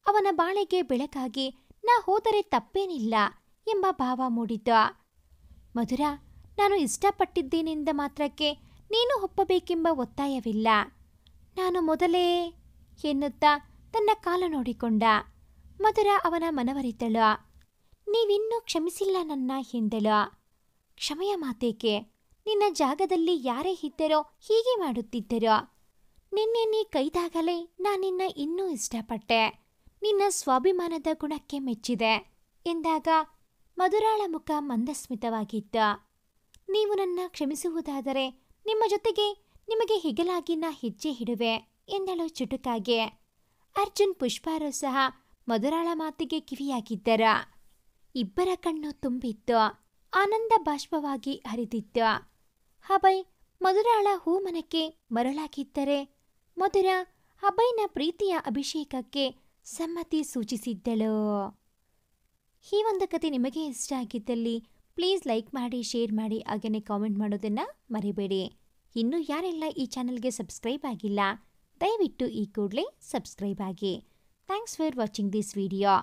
ಅವನ ಬಾಳೆಗೆ ಬೆಳಕಾಗಿ ನಾ ಹೋದರೆ ತಪ್ಪೇನಿಲ್ಲ ಎಂಬ ಭಾವ ಮೂಡಿತು. ಮಧುರ, ನಾನು ಇಷ್ಟಪಟ್ಟಿದ್ದೇನೆಂದ ಮಾತ್ರಕ್ಕೆ ನೀನು ಒಪ್ಪಬೇಕೆಂಬ ಒತ್ತಾಯವಿಲ್ಲ. ನಾನು ಮೊದಲೇ ಎನ್ನುತ್ತಾ ತನ್ನ ಕಾಲು ನೋಡಿಕೊಂಡ. ಮಧುರ ಅವನ ಮನವರಿತಳು. ನೀವಿನ್ನೂ ಕ್ಷಮಿಸಿಲ್ಲ ನನ್ನ ಎಂದಳು. ಕ್ಷಮೆಯ ಮಾತೇಕೆ? ನಿನ್ನ ಜಾಗದಲ್ಲಿ ಯಾರೇ ಇದ್ದರೋ ಹೀಗೆ ಮಾಡುತ್ತಿದ್ದರೋ. ನಿನ್ನೆ ನೀ ಕೈದಾಗಲೇ ನಾನಿನ್ನ ಇನ್ನೂ ಇಷ್ಟಪಟ್ಟೆ. ನಿನ್ನ ಸ್ವಾಭಿಮಾನದ ಗುಣಕ್ಕೆ ಮೆಚ್ಚಿದೆ ಎಂದಾಗ ಮಧುರಾಳ ಮುಖ ಮಂದಸ್ಮಿತವಾಗಿತ್ತು. ನೀವು ನನ್ನ ಕ್ಷಮಿಸುವುದಾದರೆ ನಿಮ್ಮ ಜೊತೆಗೆ ನಿಮಗೆ ಹಿಗಲಾಗಿ ನಾ ಹೆಜ್ಜೆ ಇಡುವೆ ಎಂದಳು ಚುಟುಕಾಗೆ. ಅರ್ಜುನ್ ಪುಷ್ಪಾರು ಸಹ ಮಧುರಾಳ ಮಾತಿಗೆ ಕಿವಿಯಾಗಿದ್ದರ. ಇಬ್ಬರ ಕಣ್ಣು ತುಂಬಿತ್ತು. ಆನಂದ ಬಾಷ್ಪವಾಗಿ ಹರಿದಿತ್ತು. ಅಭಯ್ ಮಧುರಾಳ ಹೂಮನಕ್ಕೆ ಮರಳಾಗಿದ್ದರೆ ಮಧುರ ಅಭಯ್ನ ಪ್ರೀತಿಯ ಅಭಿಷೇಕಕ್ಕೆ ಸಮ್ಮತಿ ಸೂಚಿಸಿದ್ದಳು. ಈ ಒಂದು ಕತೆ ನಿಮಗೆ ಇಷ್ಟ ಆಗಿದ್ದಲ್ಲಿ ಪ್ಲೀಸ್ ಲೈಕ್ ಮಾಡಿ, ಶೇರ್ ಮಾಡಿ, ಹಾಗೆಯೇ ಕಾಮೆಂಟ್ ಮಾಡೋದನ್ನು ಮರಿಬೇಡಿ. ಇನ್ನೂ ಯಾರೆಲ್ಲ ಈ ಚಾನಲ್ಗೆ ಸಬ್ಸ್ಕ್ರೈಬ್ ಆಗಿಲ್ಲ, ದಯವಿಟ್ಟು ಈ ಕೂಡಲೇ ಸಬ್ಸ್ಕ್ರೈಬ್ ಆಗಿ. Thanks for watching this video.